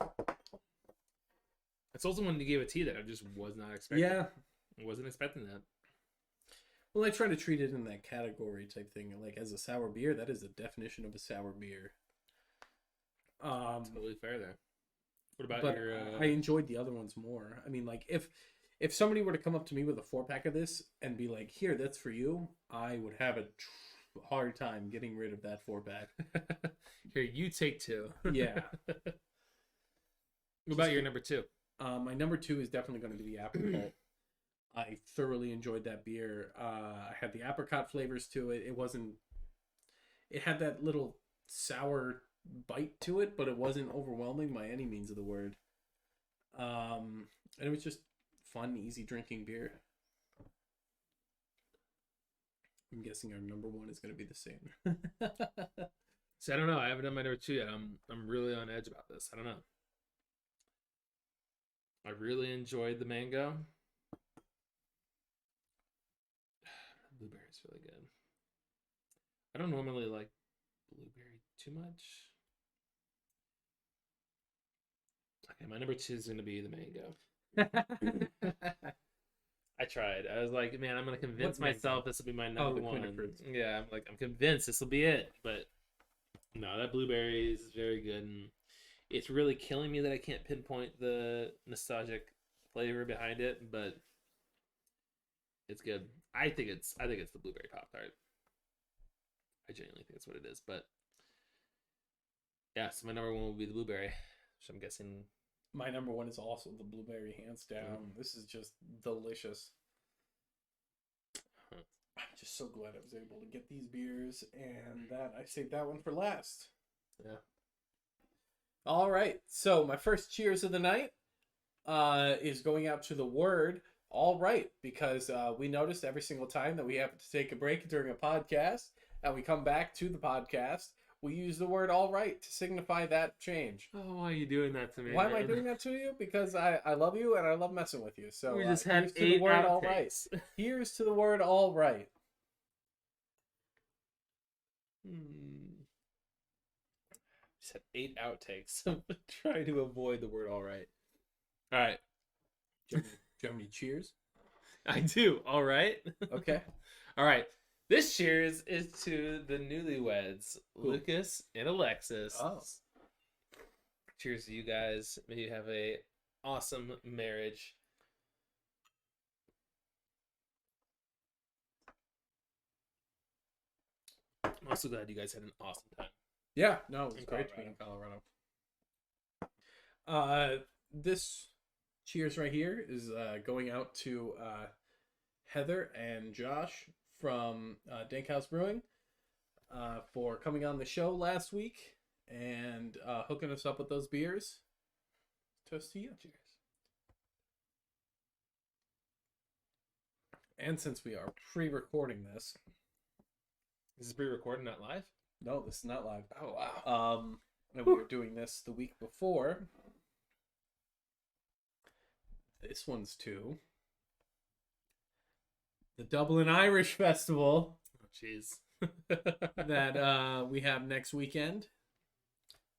Speaker 2: it's also one you gave a tea that I just was not expecting.
Speaker 3: Yeah.
Speaker 2: I wasn't expecting that.
Speaker 3: Well, I try to treat it in that category type thing. Like, as a sour beer, that is the definition of a sour beer.
Speaker 2: Totally fair there. What about your...
Speaker 3: I enjoyed the other ones more. I mean, like, if somebody were to come up to me with a 4-pack of this and be like, here, that's for you, I would have it hard time getting rid of that 4-pack.
Speaker 2: Here, you take 2.
Speaker 3: Yeah.
Speaker 2: What about your number 2?
Speaker 3: My number 2 is definitely going to be the Apricot. I thoroughly enjoyed that beer. I had the apricot flavors to it. It had that little sour bite to it, but it wasn't overwhelming by any means of the word. And it was just fun, easy drinking beer. I'm guessing our number 1 is going to be the same.
Speaker 2: So I don't know. I haven't done my number 2 yet. I'm really on edge about this. I don't know. I really enjoyed the mango. Blueberry's really good. I don't normally like blueberry too much. Okay, my number 2 is going to be the mango. I tried. I was like, man, I'm going to convince myself this will be my number 1. Yeah, I'm convinced this will be it. But no, that blueberry is very good. And it's really killing me that I can't pinpoint the nostalgic flavor behind it, but it's good. I think it's the blueberry Pop-Tart. I genuinely think it's what it is. But yeah, so my number 1 will be the blueberry, which I'm guessing.
Speaker 3: My number 1 is also the blueberry, hands down. This is just delicious. I'm just so glad I was able to get these beers, and that I saved that one for last.
Speaker 2: Yeah.
Speaker 3: All right. So my first cheers of the night is going out to the word all right, because we noticed every single time that we have to take a break during a podcast and we come back to the podcast, we use the word all right to signify that change.
Speaker 2: Oh, why are you doing that to me?
Speaker 3: Why am I doing that to you? Because I love you and I love messing with you. So
Speaker 2: we just had 8
Speaker 3: to the word
Speaker 2: outtakes.
Speaker 3: all right. Here's to the word all right.
Speaker 2: Just had 8 outtakes. I'm trying to avoid the word all right. All right.
Speaker 3: Do you have any cheers?
Speaker 2: I do. All right.
Speaker 3: Okay.
Speaker 2: All right. This cheers is to the newlyweds, Lucas and Alexis.
Speaker 3: Oh.
Speaker 2: Cheers to you guys. May you have a awesome marriage. I'm also glad you guys had an awesome time.
Speaker 3: Yeah. No, it was
Speaker 2: In
Speaker 3: great to be in
Speaker 2: Colorado.
Speaker 3: Colorado. This cheers right here is going out to Heather and Josh from Dankhouse Brewing for coming on the show last week and hooking us up with those beers. Toast to you. Cheers. And since we are pre-recording this.
Speaker 2: Is this pre-recorded, not live?
Speaker 3: No, this is not live.
Speaker 2: Oh, wow.
Speaker 3: And we were doing this the week before. This one's to the Dublin Irish Festival.
Speaker 2: Oh, jeez.
Speaker 3: That we have next weekend.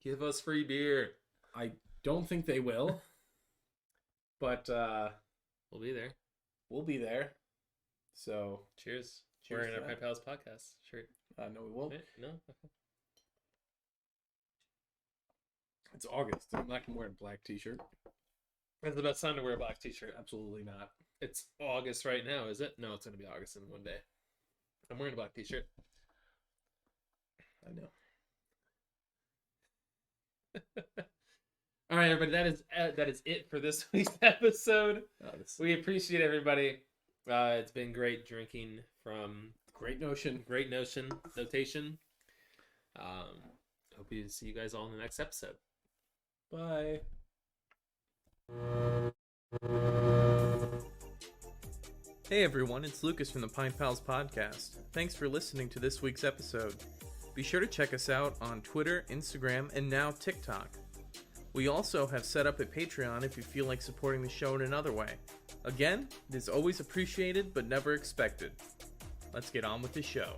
Speaker 2: Give us free beer.
Speaker 3: I don't think they will, but
Speaker 2: We'll be there.
Speaker 3: we'll be there. So
Speaker 2: Cheers.
Speaker 3: Cheers
Speaker 2: We're in
Speaker 3: to
Speaker 2: our
Speaker 3: that.
Speaker 2: Pint Pals podcast shirt.
Speaker 3: no, we won't.
Speaker 2: No? Okay.
Speaker 3: It's August. I'm not gonna wear a black T-shirt.
Speaker 2: When's the best time to wear a black t-shirt?
Speaker 3: Absolutely not.
Speaker 2: It's August right now, is it? No, it's going to be August in one day. I'm wearing a black t-shirt.
Speaker 3: I know.
Speaker 2: All right, everybody. That is it for this week's episode.
Speaker 3: This
Speaker 2: We appreciate everybody. It's been great drinking from
Speaker 3: great notion.
Speaker 2: Great Notation. Hope you see you guys all in the next episode.
Speaker 3: Bye.
Speaker 1: Hey everyone, it's Lucas from the Pint Pals Podcast. Thanks for listening to this week's episode. Be sure to check us out on Twitter, Instagram, and now TikTok. We also have set up a Patreon if you feel like supporting the show in another way. Again, it is always appreciated but never expected. Let's get on with the show.